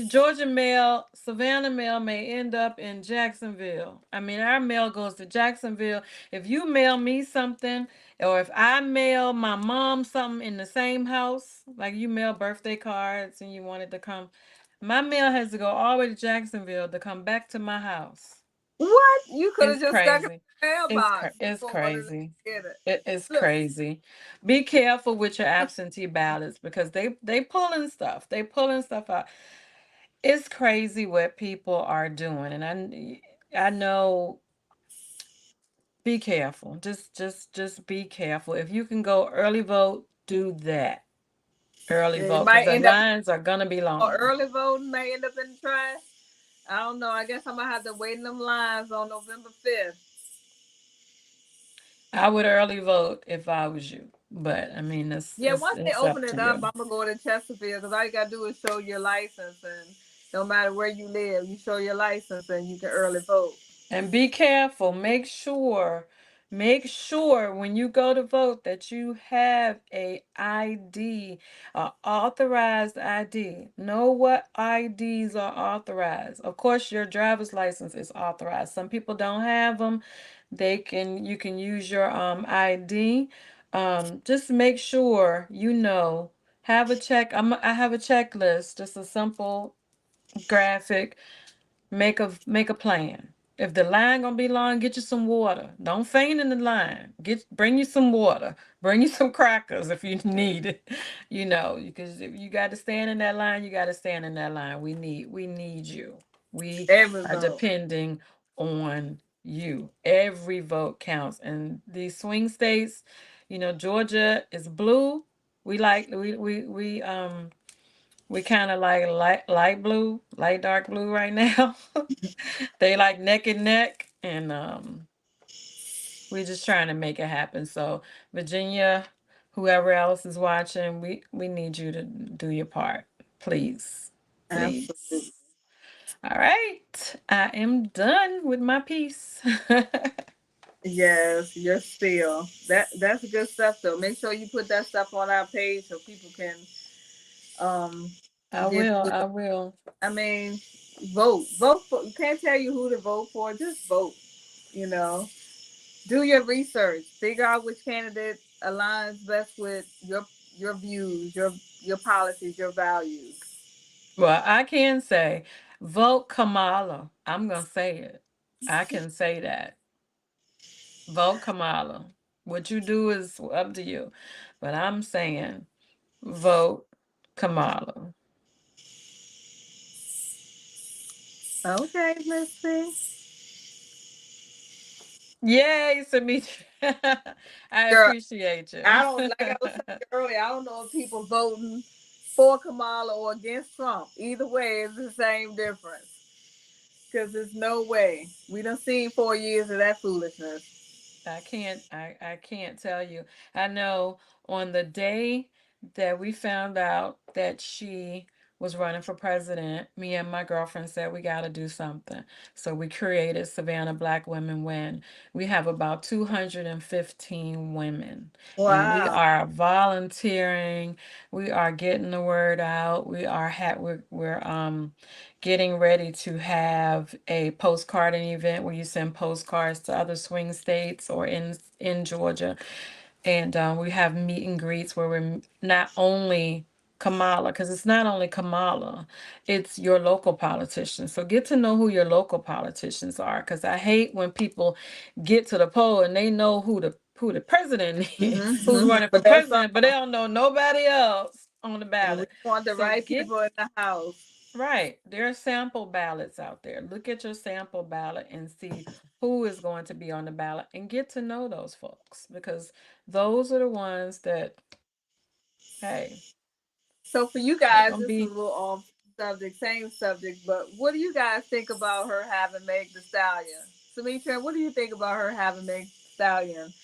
Georgia mail, Savannah mail may end up in Jacksonville. I mean, our mail goes to Jacksonville. If you mail me something, or if I mail my mom something in the same house, like you mail birthday cards and you want it to come, my mail has to go all the way to Jacksonville to come back to my house. What? You could have It's just stuck it crazy. in the mailbox. It's crazy. Get it. It is Look. crazy. Be careful with your absentee ballots, because they pulling stuff. They pulling stuff out. It's crazy what people are doing, and I know. Be careful. Just be careful. If you can go early vote, do that. Early It vote, because might the end up lines are gonna be long. early voting may end up in the trash. I don't know. I guess I'm gonna have to wait in them lines on November 5th. I would early vote if I was you, but I mean, once they it's open up it to up, you. I'm gonna go to Chesterfield because all you gotta do is show your license, and no matter where you live, you show your license and you can early vote. And be careful. Make sure when you go to vote that you have a ID, authorized ID. Know what IDs are authorized. Of course, your driver's license is authorized. Some people don't have them. You can use your ID. Just make sure have a check. I have a checklist, just a simple graphic. Make a plan. If the line gonna be long, get you some water. Don't faint in the line. Bring you some water. Bring you some crackers if you need it. Because if you got to stand in that line, you got to stand in that line. We need you. We are depending on you. Every vote counts. And these swing states, Georgia is blue. We kind of like light blue, light dark blue right now. They like neck and neck, and we're just trying to make it happen. So Virginia, whoever else is watching, we need you to do your part, please. Absolutely. All right, I am done with my piece. Yes, you're still. That's good stuff though. Make sure you put that stuff on our page so people can I will. I mean, vote. Vote for, you can't tell you who to vote for, just vote. You know. Do your research. Figure out which candidate aligns best with your views, your policies, your values. Well, I can say vote Kamala. I'm going to say it. I can say that. Vote Kamala. What you do is up to you. But I'm saying vote Kamala. Okay, let's see. Yay, Samitra. I Girl, appreciate you. I don't like I was saying earlier. I don't know if people voting for Kamala or against Trump. Either way, it's the same difference. Because there's no way we done seen 4 years of that foolishness. I can't tell you. I know on the day that we found out that she was running for president, me and my girlfriend said we got to do something. So we created Savannah Black Women Win. We have about 215 women and we Wow. are volunteering. We are getting the word out. We're getting ready to have a postcarding event where you send postcards to other swing states or in Georgia, and we have meet and greets where we're not only Kamala, because it's not only Kamala, it's your local politicians. So get to know who your local politicians are, because I hate when people get to the poll and they know who the president is, who's running for But that's all. president, but they don't know nobody else on the And we ballot. want the So right get people in the house. right. There are sample ballots out there. Look at your sample ballot and see who is going to be on the ballot and get to know those folks because those are the ones that, hey, So for you they're guys, going to this is a be. little off subject, same subject, but what do you guys think about her having Meg the Stallion? Sumitra, what do you think about her having Meg the Stallion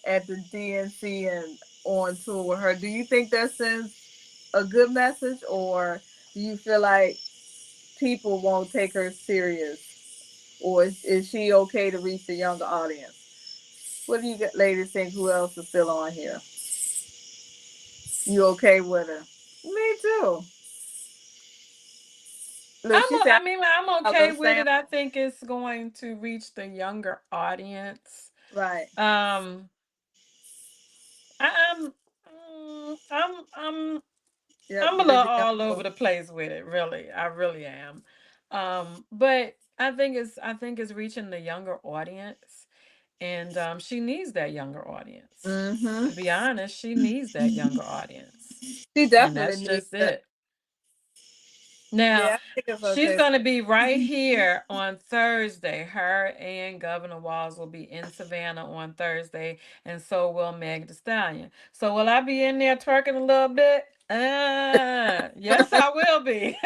at the DNC and on tour with her? Do you think that sends a good message, or do you feel like people won't take her serious, or is she okay to reach the younger audience? What do you ladies think? Who else is still on here? You okay with her? Me too. Look, she said I'm a okay little with it. I sample. think it's going to reach the younger audience. Right. Um, I'm, mm, Yep. I'm a Get little at the all over younger. the place with it, really. I really am. But I think it's reaching the younger audience, and she needs that younger audience. Mm-hmm. To be honest, she needs that younger audience, She and definitely that's needs just that. it. Now, Yeah, I think it's she's okay. going to be right here on Thursday. Her and Governor Walz will be in Savannah on Thursday, and so will Meg the Stallion. So will I be in there twerking a little bit? Yes, I will be.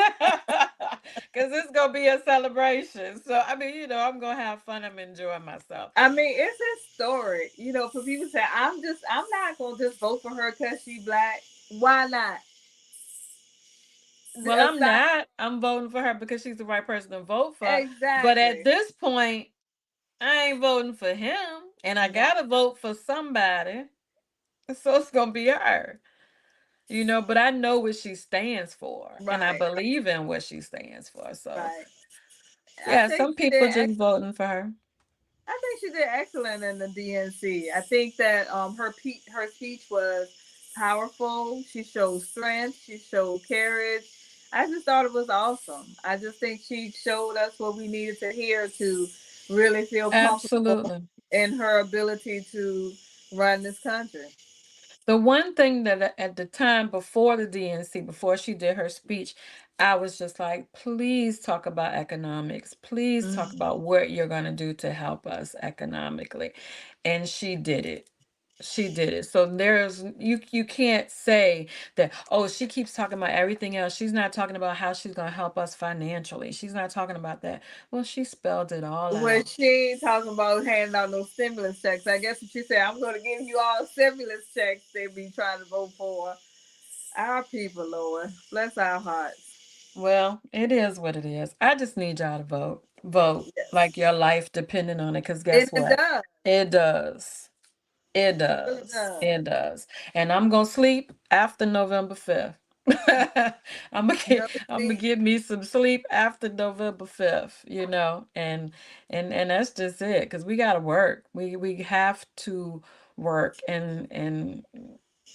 Because it's going to be a celebration. So, I mean, I'm going to have fun. I'm enjoying myself. I mean, it's historic. For people say I'm not gonna just vote for her because she black. Why not? Well, I'm Aside, not. I'm voting for her because she's the right person to vote for. But at exactly. this point, I ain't voting for him, and I No. gotta vote for somebody. So it's gonna be her, But I know what she stands for, and I Right. believe in what she stands for. So Right. I yeah, think some she people just voting for her. I think she did excellent in the DNC. I think that her speech was powerful. She showed strength. She showed courage. I just thought it was awesome. I just think she showed us what we needed to hear to really feel comfortable Absolutely. in her ability to run this country. The one thing that at the time before the DNC, before she did her speech, I was just like, please talk about economics. Please talk Mm. about what you're going to do to help us economically. And she did it. She did it. So you can't say that, oh, she keeps talking about everything else. She's not talking about how she's going to help us financially. She's not talking about that. Well, she spelled it all When out. she ain't talking about handing out no stimulus checks, I guess if she said, I'm going to give you all stimulus checks, they'd be trying to vote for our people, Lord. Bless our hearts. Well, it is what it is. I just need y'all to vote. Vote like Yes. your life depending on it. Because And guess it what? does. It does. It It really does. does. It does. And I'm gonna sleep after November 5th. I'm gonna Sleep. give me some sleep after November 5th, and that's just it. Because we gotta work. We have to work, and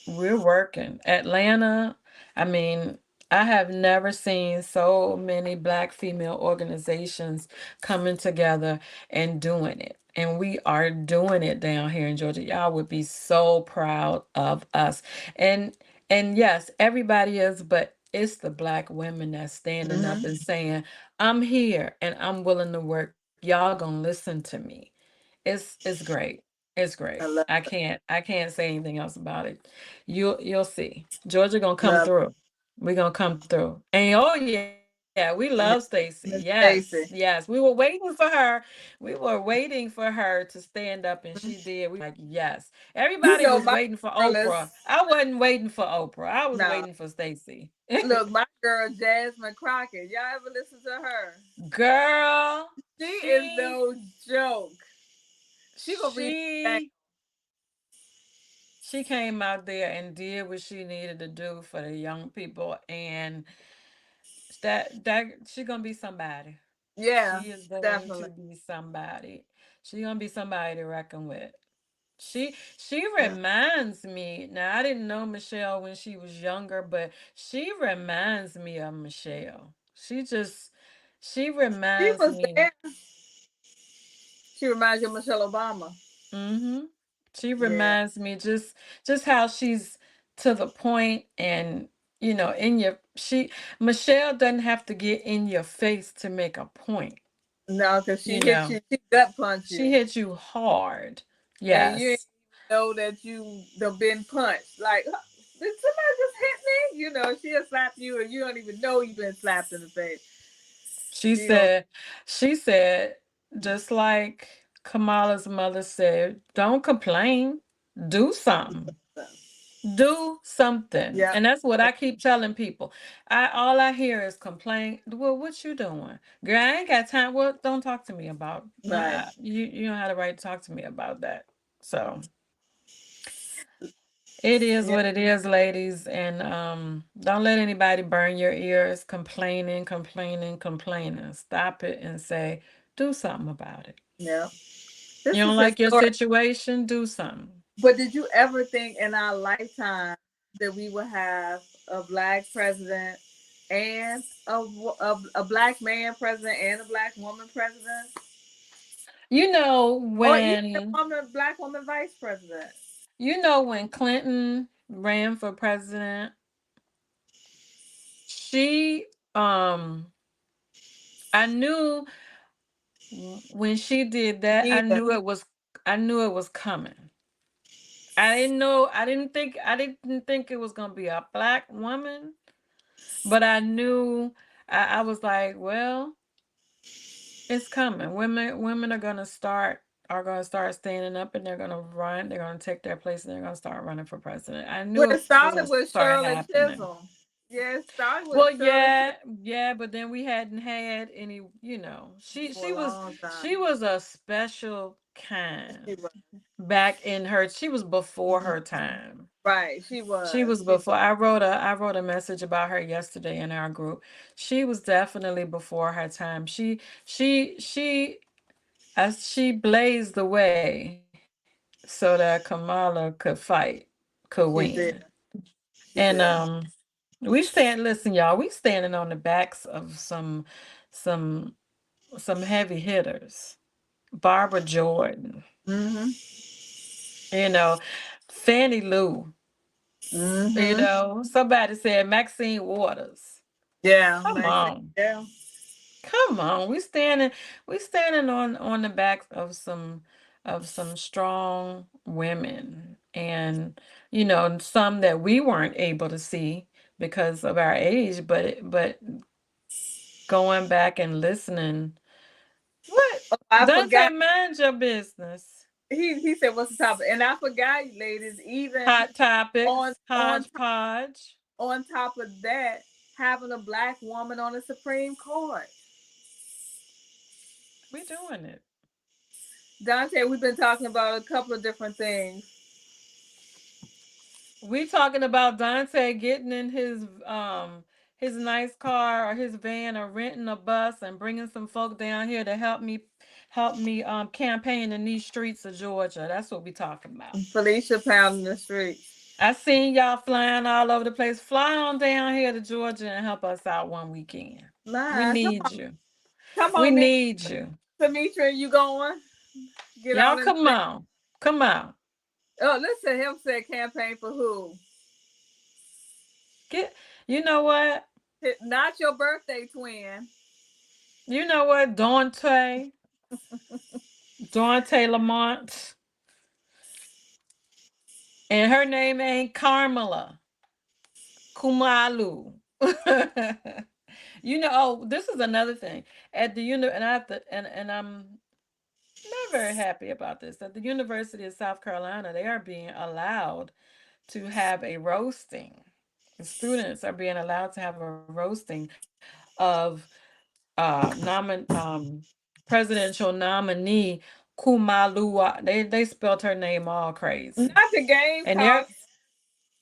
We're working. Atlanta, I mean, I have never seen so many Black female organizations coming together and doing it. And we are doing it down here in Georgia. Y'all would be so proud of us. And and yes, everybody is, but it's the Black women that's standing up and Mm-hmm. saying, I'm here and I'm willing to work. Y'all gonna listen to me. It's great. It's great. I love I can't say anything else about it. You'll see. Georgia gonna come love through. We're gonna come through. And oh yeah, we love Stacy. Miss Yes, Miss yes. We Stacy. were waiting for her. We were waiting for her to stand up and she did. We like, yes. Everybody You was know my waiting for girl Oprah. is I wasn't waiting for Oprah. I was no. waiting for Stacy. Look, my girl Jasmine Crockett. Y'all ever listen to her? Girl, She is no joke. She gonna read that. she she came out there and did what she needed to do for the young people, and that she gonna be somebody. Yeah, She is going definitely. to be somebody. She gonna be somebody to reckon with. She Yeah. reminds me. Now I didn't know Michelle when she was younger, but she reminds me of Michelle. She She reminds was me. there. She reminds you of Michelle Obama. Mm-hmm. She Yeah. reminds me just how she's to the point and in your she Michelle doesn't have to get in your face to make a point. No, because she You hit know, you, she gut punch she you. hits you hard. And you ain't Yes. even know that you done been punched. Like, "Huh, did somebody just hit me? You know, she'll slap you and you don't even know you've been slapped in the face. She She don't said she said just like Kamala's mother said, don't complain. Do something. Do something. yeah, And that's what I keep telling people. All I hear is complain. Well, what you doing? Girl, I ain't got time. Well, don't talk to me about right. you don't have the right to talk to me about that. So it is Yeah, what it is, ladies. And don't let anybody burn your ears complaining, complaining, complaining. Stop it and say, do something about it. yeah. You This don't is like your historic. situation? Do something. But did you ever think in our lifetime that we would have a black president and a black man president and a black woman president? You know Or even a when black woman vice president? when Clinton ran for president, she I knew when she did that, Yeah. I knew it was coming. I didn't think it was gonna be a black woman, but I knew I was like, well, it's coming. Women are gonna start standing up and they're gonna run, they're gonna take their place and they're gonna start running for president. I Well, knew it it was gonna started with start Shirley happening. Chisholm. Yeah, it started with Well, Shirley Chisholm yeah, but then we hadn't had any, for a long she time. was a special kind She was. back in her she was before her Mhm. time. Right, she She was. was She before was. I wrote a message about her yesterday in our group. She was definitely before her time. She as she blazed the way so that Kamala could fight, could She win. did. She And did. listen, y'all, we standing on the backs of some some heavy hitters. Barbara Jordan, Mm-hmm. you know, Fannie Lou, Mm-hmm. somebody said Maxine Waters. Yeah, Come Maxine. on. Yeah. Come on. We standing on the backs of some strong women and some that we weren't able to see because of our age, but going back and listening. What? Oh, I Dante, forgot. mind your business. He said, "What's the topic?" And I forgot, ladies. Even Hot topics, on hodgepodge. on top of that, having a black woman on the Supreme Court. We doing it. Dante, we've been talking about a couple of different things. We talking about Dante getting in his nice car or his van or renting a bus and bringing some folk down here to help me campaign in these streets of Georgia. That's what we talking about. Felicia pounding the street. I seen y'all flying all over the place. Fly on down here to Georgia and help us out one weekend. We Nah, need you. come We on, me, need you. Demetria, you going? Get Y'all on in. come on. Come on. Oh, listen, him say campaign for who? Get you know what? Not your birthday twin. You know what? Dante Lamont. And her name ain't Carmela Kumalu. Oh, this is another thing. At the uni and I have to and I'm not very happy about this. At the University of South Carolina, they are being allowed to have a roasting. The students are being allowed to have a roasting of presidential nominee Kumalua. They spelled her name all crazy. Not the game And called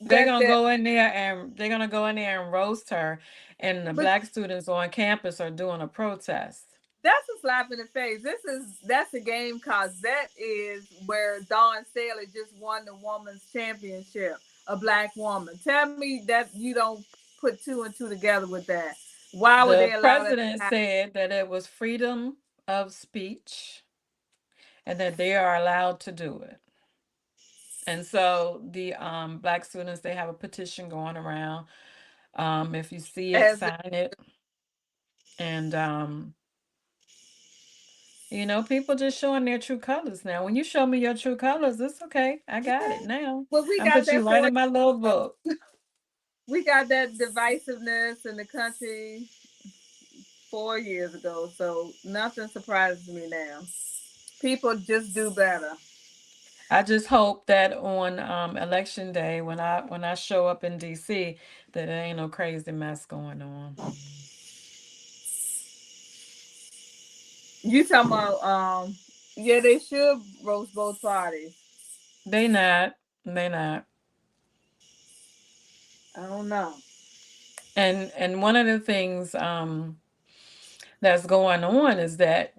they're that gonna that. go in there and they're gonna go in there and roast her. And the But black students on campus are doing a protest. that's a slap in the face. That's a game cause that is where Dawn Staley just won the women's championship, a black woman. Tell me that you don't put two and two together with that. Why would they The allow that to president happen? said that it was freedom of speech and that they are allowed to do it. And so the black students, they have a petition going around. If you see it, As sign it. And people just showing their true colors now. When you show me your true colors, it's okay. I got it now. well, we I'm got put you that right for in my little you. book. We got that divisiveness in the country 4 years ago, so nothing surprises me now. People just do better. I just hope that on election day, when I show up in DC, that there ain't no crazy mess going on. You talking about yeah, they should roast both parties. They not. They not. I don't know. And one of the things that's going on is that,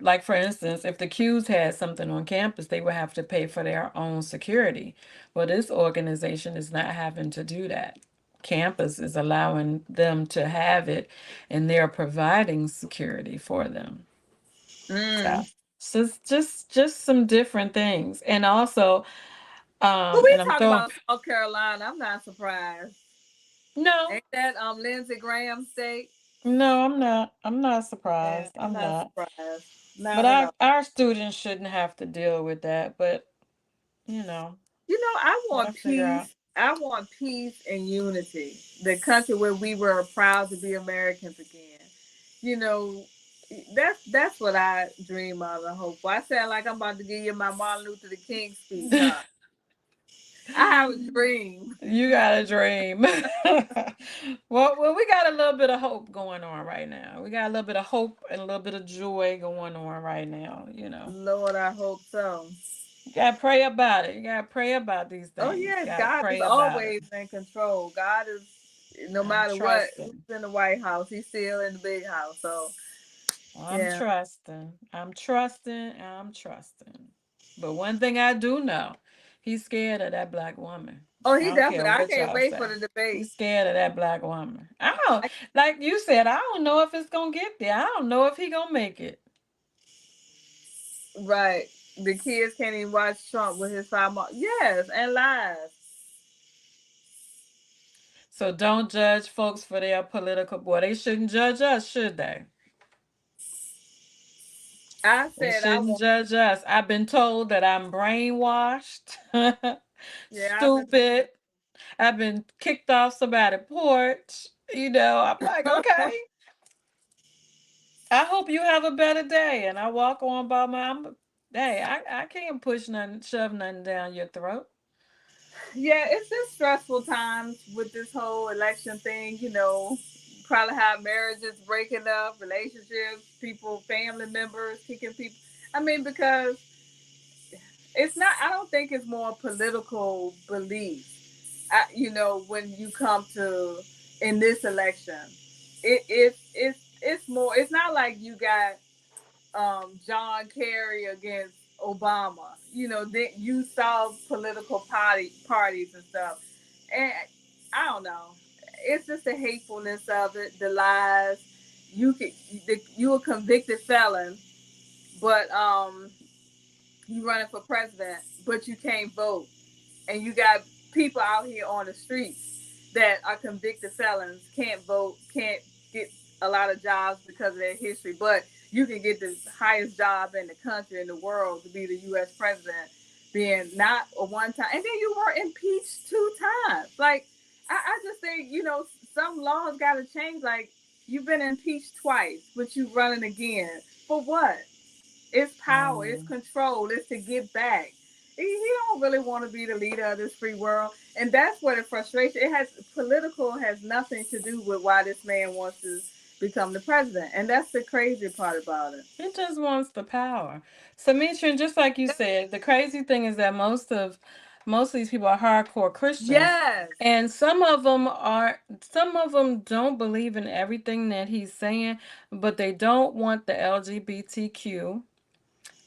like for instance, if the Qs had something on campus, they would have to pay for their own security. Well, this organization is not having to do that. Campus is allowing them to have it, and they're providing security for them. Mm. So, it's just some different things. And also, But we and I'm talk throwing about South Carolina. I'm not surprised. no, Ain't that Lindsey Graham state? no, I'm not. I'm not Yeah, surprised. I'm I'm not not. surprised. But Not at our all. our students shouldn't have to deal with that. But you know, I gotta want figure out. peace. I want peace and unity. The country where we were proud to be Americans again. You know, that's what I dream of and hope for. I sound like I'm about to give you my Martin Luther King speech, huh? I have a dream. You got a dream. Well, we got a little bit of hope going on right now. We got a little bit of hope and a little bit of joy going on right now. Lord, I hope so. You gotta pray about it. You gotta pray about these Oh things. You yes, gotta God is pray about it. always in control. God is no I'm matter what trusting. who's in the White House, he's still in the big house. So I'm yeah. trusting. I'm trusting. I'm trusting. But one thing I do know, he's scared of that black woman. Oh, I he don't definitely. care I what can't y'all wait say. for the debate. He's scared of that black woman. Like you said, I don't know if it's gonna get there. I don't know if he gonna make it. Right. The kids can't even watch Trump with his 5 months. Yes, and lies. So don't judge folks for their political. Boy, they shouldn't judge us, should they? I They said I shouldn't want. judge us. I've been told that I'm brainwashed, Yeah, I've been. stupid. I've been kicked off somebody's porch. I'm like, okay. I hope you have a better day. And I walk on by hey, I can't push nothing, shove nothing down your throat. Yeah, it's just stressful times with this whole election thing. Probably how marriages breaking up, relationships, people, family members kicking people. I mean, because it's not. I don't think it's more political belief. When you come to in this election, it's more. It's not like you got John Kerry against Obama. Then you saw political parties and stuff, and I don't know. It's just the hatefulness of it, the lies. You a convicted felon, but you running for president, but you can't vote, and you got people out here on the streets that are convicted felons, can't vote, can't get a lot of jobs because of their history, but you can get the highest job in the country, in the world, to be the U.S. president, being not a one time, and then you were impeached 2 times. Like, I just think, some laws got to change. Like, you've been impeached twice, but you running again for what? It's power, it's control, it's to get back. He don't really want to be the leader of this free world, and that's where the frustration. It has political has nothing to do with why this man wants to become the president, and that's the crazy part about it. He just wants the power. So, Mitra, just like you said, the crazy thing is that most of these people are hardcore Christians. Yes. And some of them don't believe in everything that he's saying, but they don't want the LGBTQ.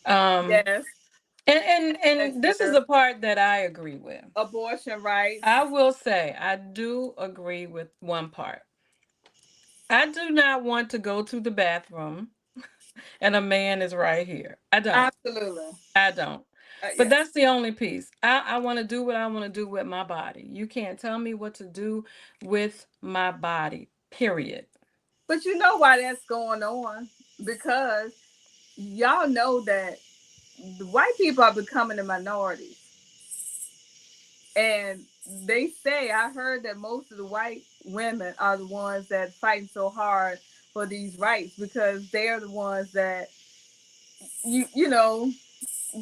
Yes. And this is the part that I agree with. Abortion rights. I will say I do agree with one part. I do not want to go to the bathroom and a man is right here. I don't. Absolutely. I don't. But that's the only piece. I want to do what I want to do with my body. You can't tell me what to do with my body, period. But you know why that's going on? Because y'all know that the white people are becoming the minority. And they say, I heard that most of the white women are the ones that fight so hard for these rights because they're the ones that you know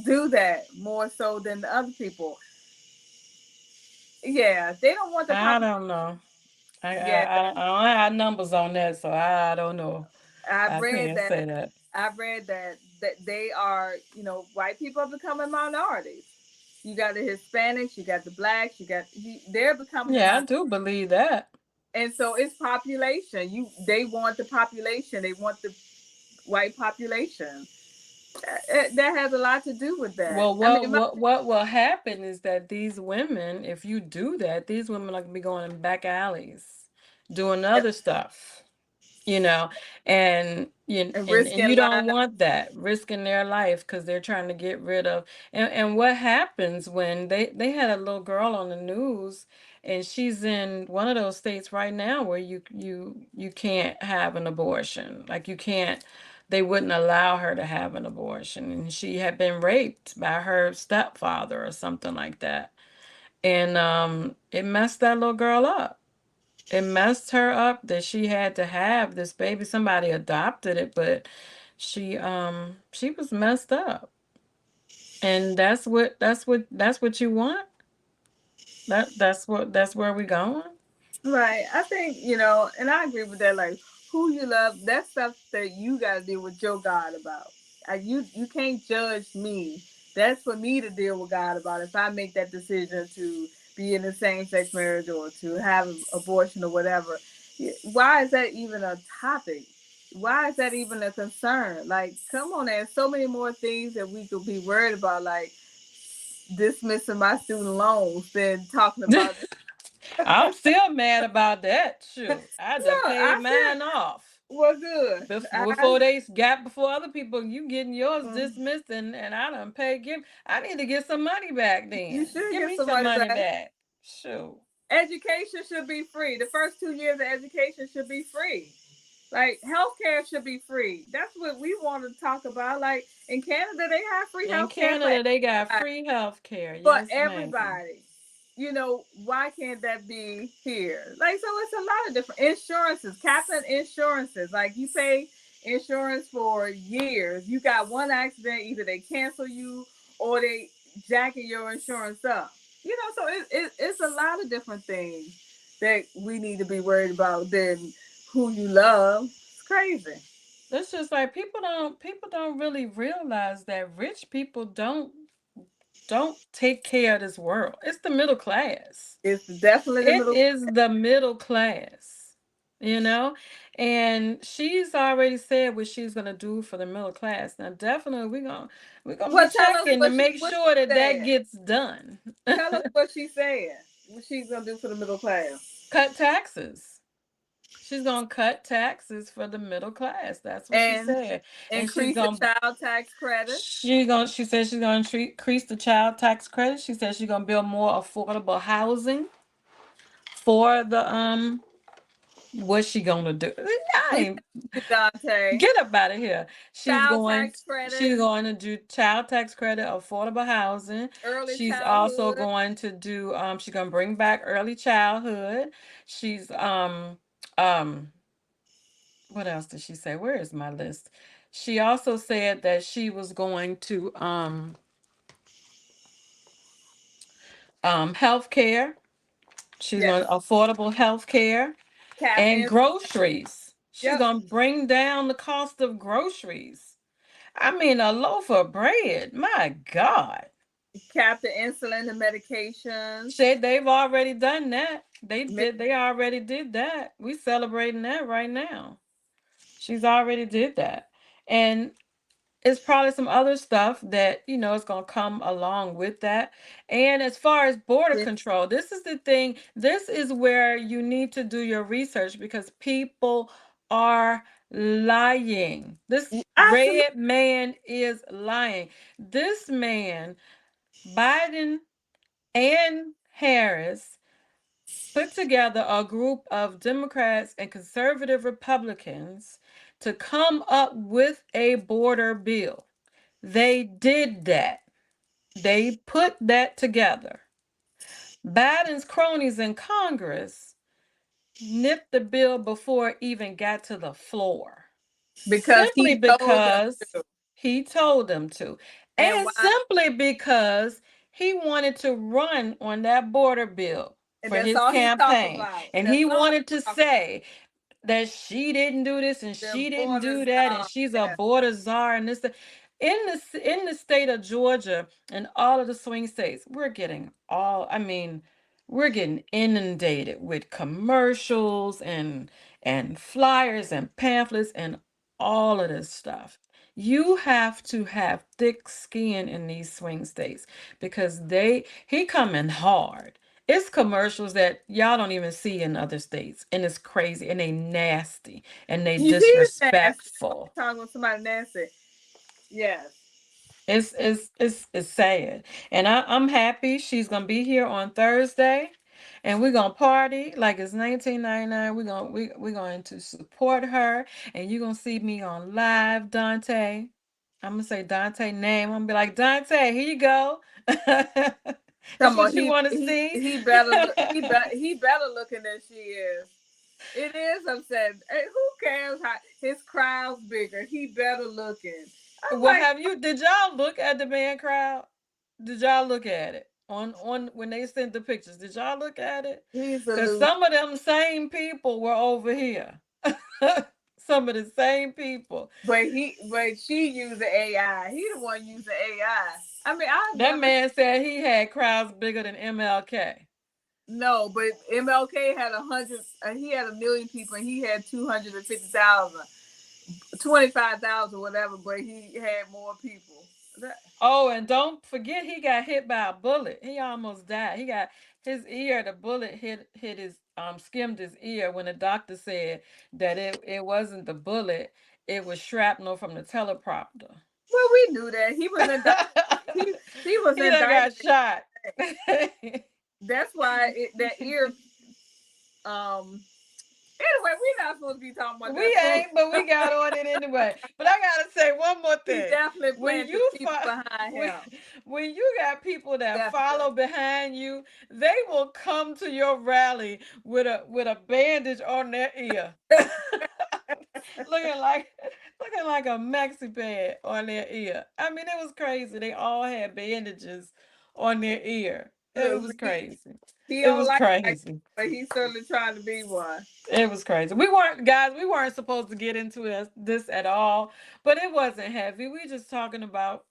do that more so than the other people. Yeah, they don't want the. I don't know. I don't have numbers on that, so I don't know. I I read can't that. say that. I read that they are, white people are becoming minorities. You got the Hispanics, you got the blacks, they're becoming. Yeah, I do believe that. And so it's population. They want the population. They want the white population. That has a lot to do with that. Well, what will happen is that these women, if you do that, these women are gonna be going in back alleys, doing other stuff, and you don't want that, risking their life because they're trying to get rid of. And what happens when they had a little girl on the news, and she's in one of those states right now where you can't have an abortion, like you can't. They wouldn't allow her to have an abortion, and she had been raped by her stepfather or something like that. And it messed that little girl up. It messed her up that she had to have this baby. Somebody adopted it, but she was messed up. And that's what you want? That's where we going? Right. I think, and I agree with that. Like, who you love, that's stuff that you got to deal with your God about. You can't judge me. That's for me to deal with God about. If I make that decision to be in a same sex marriage or to have an abortion or whatever, why is that even a topic? Why is that even a concern? Like, come on, there's so many more things that we could be worried about, like dismissing my student loans than talking about this. I'm still mad about that. Shoot, I just paid mine off. Well, good. Before other people, you getting yours dismissed, and I done paid. I need to get some money back. Then you should give me some money back. Shoot. Education should be free. The first 2 years of education should be free. Like, healthcare should be free. That's what we want to talk about. Like, in Canada, they have free healthcare. In Canada, they got free healthcare. For everybody. Why can't that be here? Like, so it's a lot of different insurances, capping insurances. Like, you pay insurance for years. You got one accident, either they cancel you or they jacking your insurance up. So it's a lot of different things that we need to be worried about than who you love. It's crazy. It's just like people don't really realize that rich people don't take care of this world. It's the middle class. It's definitely the middle class. you know, and she's already said what she's gonna do for the middle class. Now, definitely, we're gonna be Well, tell us checking to make what sure she that that said. gets done. Tell us what she said. What she's gonna do for the middle class. Cut taxes. She's gonna cut taxes for the middle class. That's what she And said. And she's increase the gonna child tax credit. she said she's gonna increase the child tax credit. She said she's gonna build more affordable housing for the what's she gonna do? We I thank you, Dante. Get up out of here. Child tax She's credit, going to do child tax credit, affordable housing. early She's also childhood. going to do she's gonna bring back early childhood. She's um what else did she say? Where is my list? She also said that she was going to health care. She's Yes. going affordable health care Cap and in. groceries. She's Yep. gonna bring down the cost of groceries. I mean, a loaf of bread. My God. Cap the insulin and medications. Shit, they've already done that. They already did that. We celebrating that right now. She's already did that. And it's probably some other stuff that, is gonna come along with that. And as far as border control, this is the thing. This is where you need to do your research because people are lying. This Absolutely. red man is lying. This man, Biden and Harris, put together a group of Democrats and conservative Republicans to come up with a border bill. They did that. They put that together. Biden's cronies in Congress nipped the bill before it even got to the floor. Because Simply because he told them to. And And why? simply because he wanted to run on that border bill And for that's his all he talk campaign. about. And he That's all wanted he to talk say that she didn't do this and about. The she didn't borders do that and are. she's a Yes. border czar and this. In the state of Georgia and all of the swing states, we're getting inundated with commercials and flyers and pamphlets and all of this stuff. You have to have thick skin in these swing states because he coming hard. It's commercials that y'all don't even see in other states, and it's crazy, and they nasty, and they You see the nasty. disrespectful. Talking with somebody nasty. Yes. It's sad, and I'm happy she's gonna be here on Thursday, and we're gonna party like it's 1999. We're going to support her, and you're gonna see me on live, Dante. I'm gonna say Dante name. I'm gonna be like Dante. Here you go. That's Come on, what you want to see. he better looking than she is. It is upsetting. Who cares how his crowd's bigger? He better looking. I'm Well, like, did y'all look at the band crowd? Did y'all look at it on when they sent the pictures? Did y'all look at it? he's a Because loser. some of them same people were over here. Some of the same people. But she using AI. He the one using AI. I mean, That man said he had crowds bigger than MLK. No, but MLK had 100. He had 1,000,000 people, and he had 250,000, 25,000, whatever. But he had more people. Oh, and don't forget he got hit by a bullet. He almost died. He got his ear, the bullet hit his skimmed his ear when the doctor said that it wasn't the bullet, it was shrapnel from the teleprompter. Well, we knew that. He was indicted. he was He done got indicted. shot. That's why that ear. Anyway, we're not supposed to be talking about We that. ain't, but we got on it anyway. But I gotta say one more He thing. definitely When planted you people behind him. when you got people that follow behind you, they will come to your rally with a bandage on their ear. looking like a maxi pad on their ear. I mean, it was crazy. They all had bandages on their ear. It was crazy. He It don't was like crazy. but he's certainly trying to be one. It was crazy. We weren't supposed to get into this at all, but it wasn't heavy. We just talking about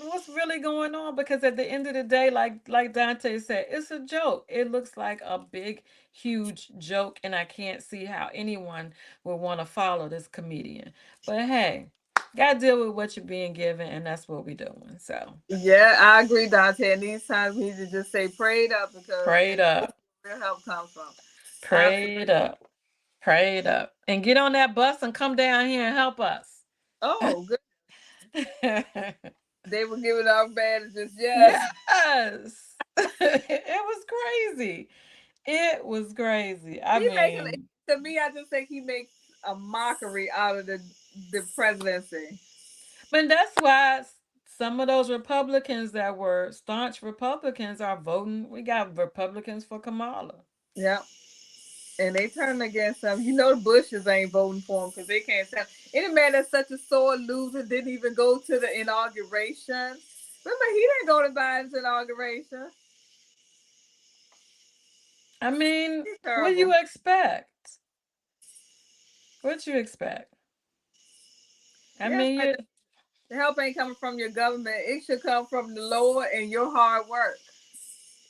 what's really going on, because at the end of the day, like Dante said, it's a joke. It looks like a big huge joke, and I can't see how anyone would want to follow this comedian. But hey, gotta deal with what you're being given, and that's what we're doing. So Yeah, I agree, Dante. And these times we need to just say prayed up because prayed up, where help comes from. prayed up, prayed up, and get on that bus and come down here and help us. Oh, good. They were giving out bandages. Yes. Yes. It was crazy. It was crazy. I mean, To me, I just think he makes a mockery out of the presidency. but that's why some of those Republicans that were staunch Republicans are voting. We got Republicans for Kamala. Yep. And they turn against him. You know the Bushes ain't voting for him because they can't stand any man that's such a sore loser didn't even go to the inauguration. Remember, he didn't go to Biden's inauguration. I mean, what do you expect? What you expect? I mean, like the help ain't coming from your government. It should come from the Lord and your hard work.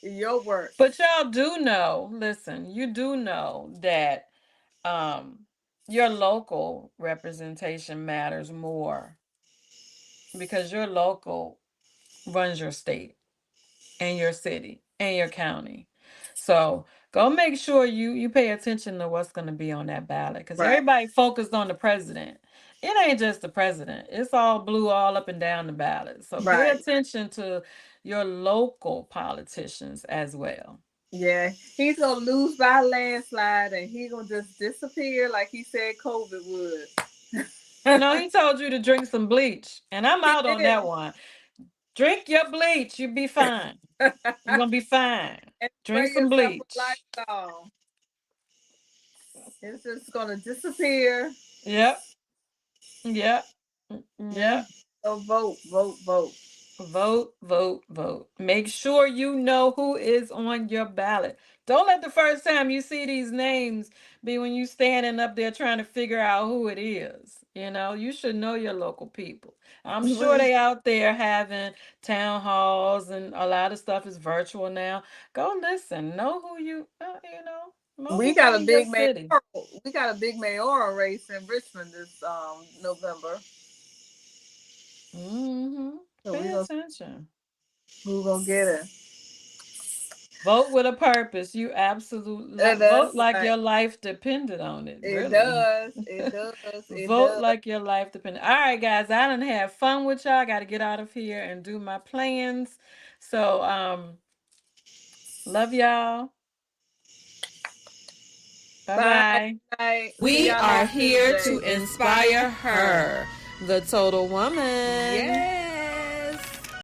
Your work. But y'all do know, listen, you do know that your local representation matters more, because your local runs your state and your city and your county. So go make sure you pay attention to what's going to be on that ballot, because everybody focused on the president. It ain't just the president. It's all blue all up and down the ballot. So pay attention to your local politicians as well. Yeah, he's gonna lose by a landslide, and he's gonna just disappear like he said COVID would. No, he told you to drink some bleach, and I'm out on that one. Drink your bleach, you'll be fine. You're gonna be fine. Drink some bleach. It's just gonna disappear. Yep. Yep. Yep. So vote, vote, vote. Vote, vote, vote. Make sure you know who is on your ballot. Don't let the first time you see these names be when you standing up there trying to figure out who it is. You know, you should know your local people. I'm sure they out there having town halls, and a lot of stuff is virtual now. Go listen. Know who you know. We got a big mayoral race in Richmond this November. Mm-hmm. So pay attention. Who's gonna get it? Vote with a purpose. You absolutely vote like your life depended on it. It does. It does. Vote like your life depended. All right, guys. I done have fun with y'all. I got to get out of here and do my plans. So, love y'all. Bye bye. We are here to inspire her, the total woman. Yeah.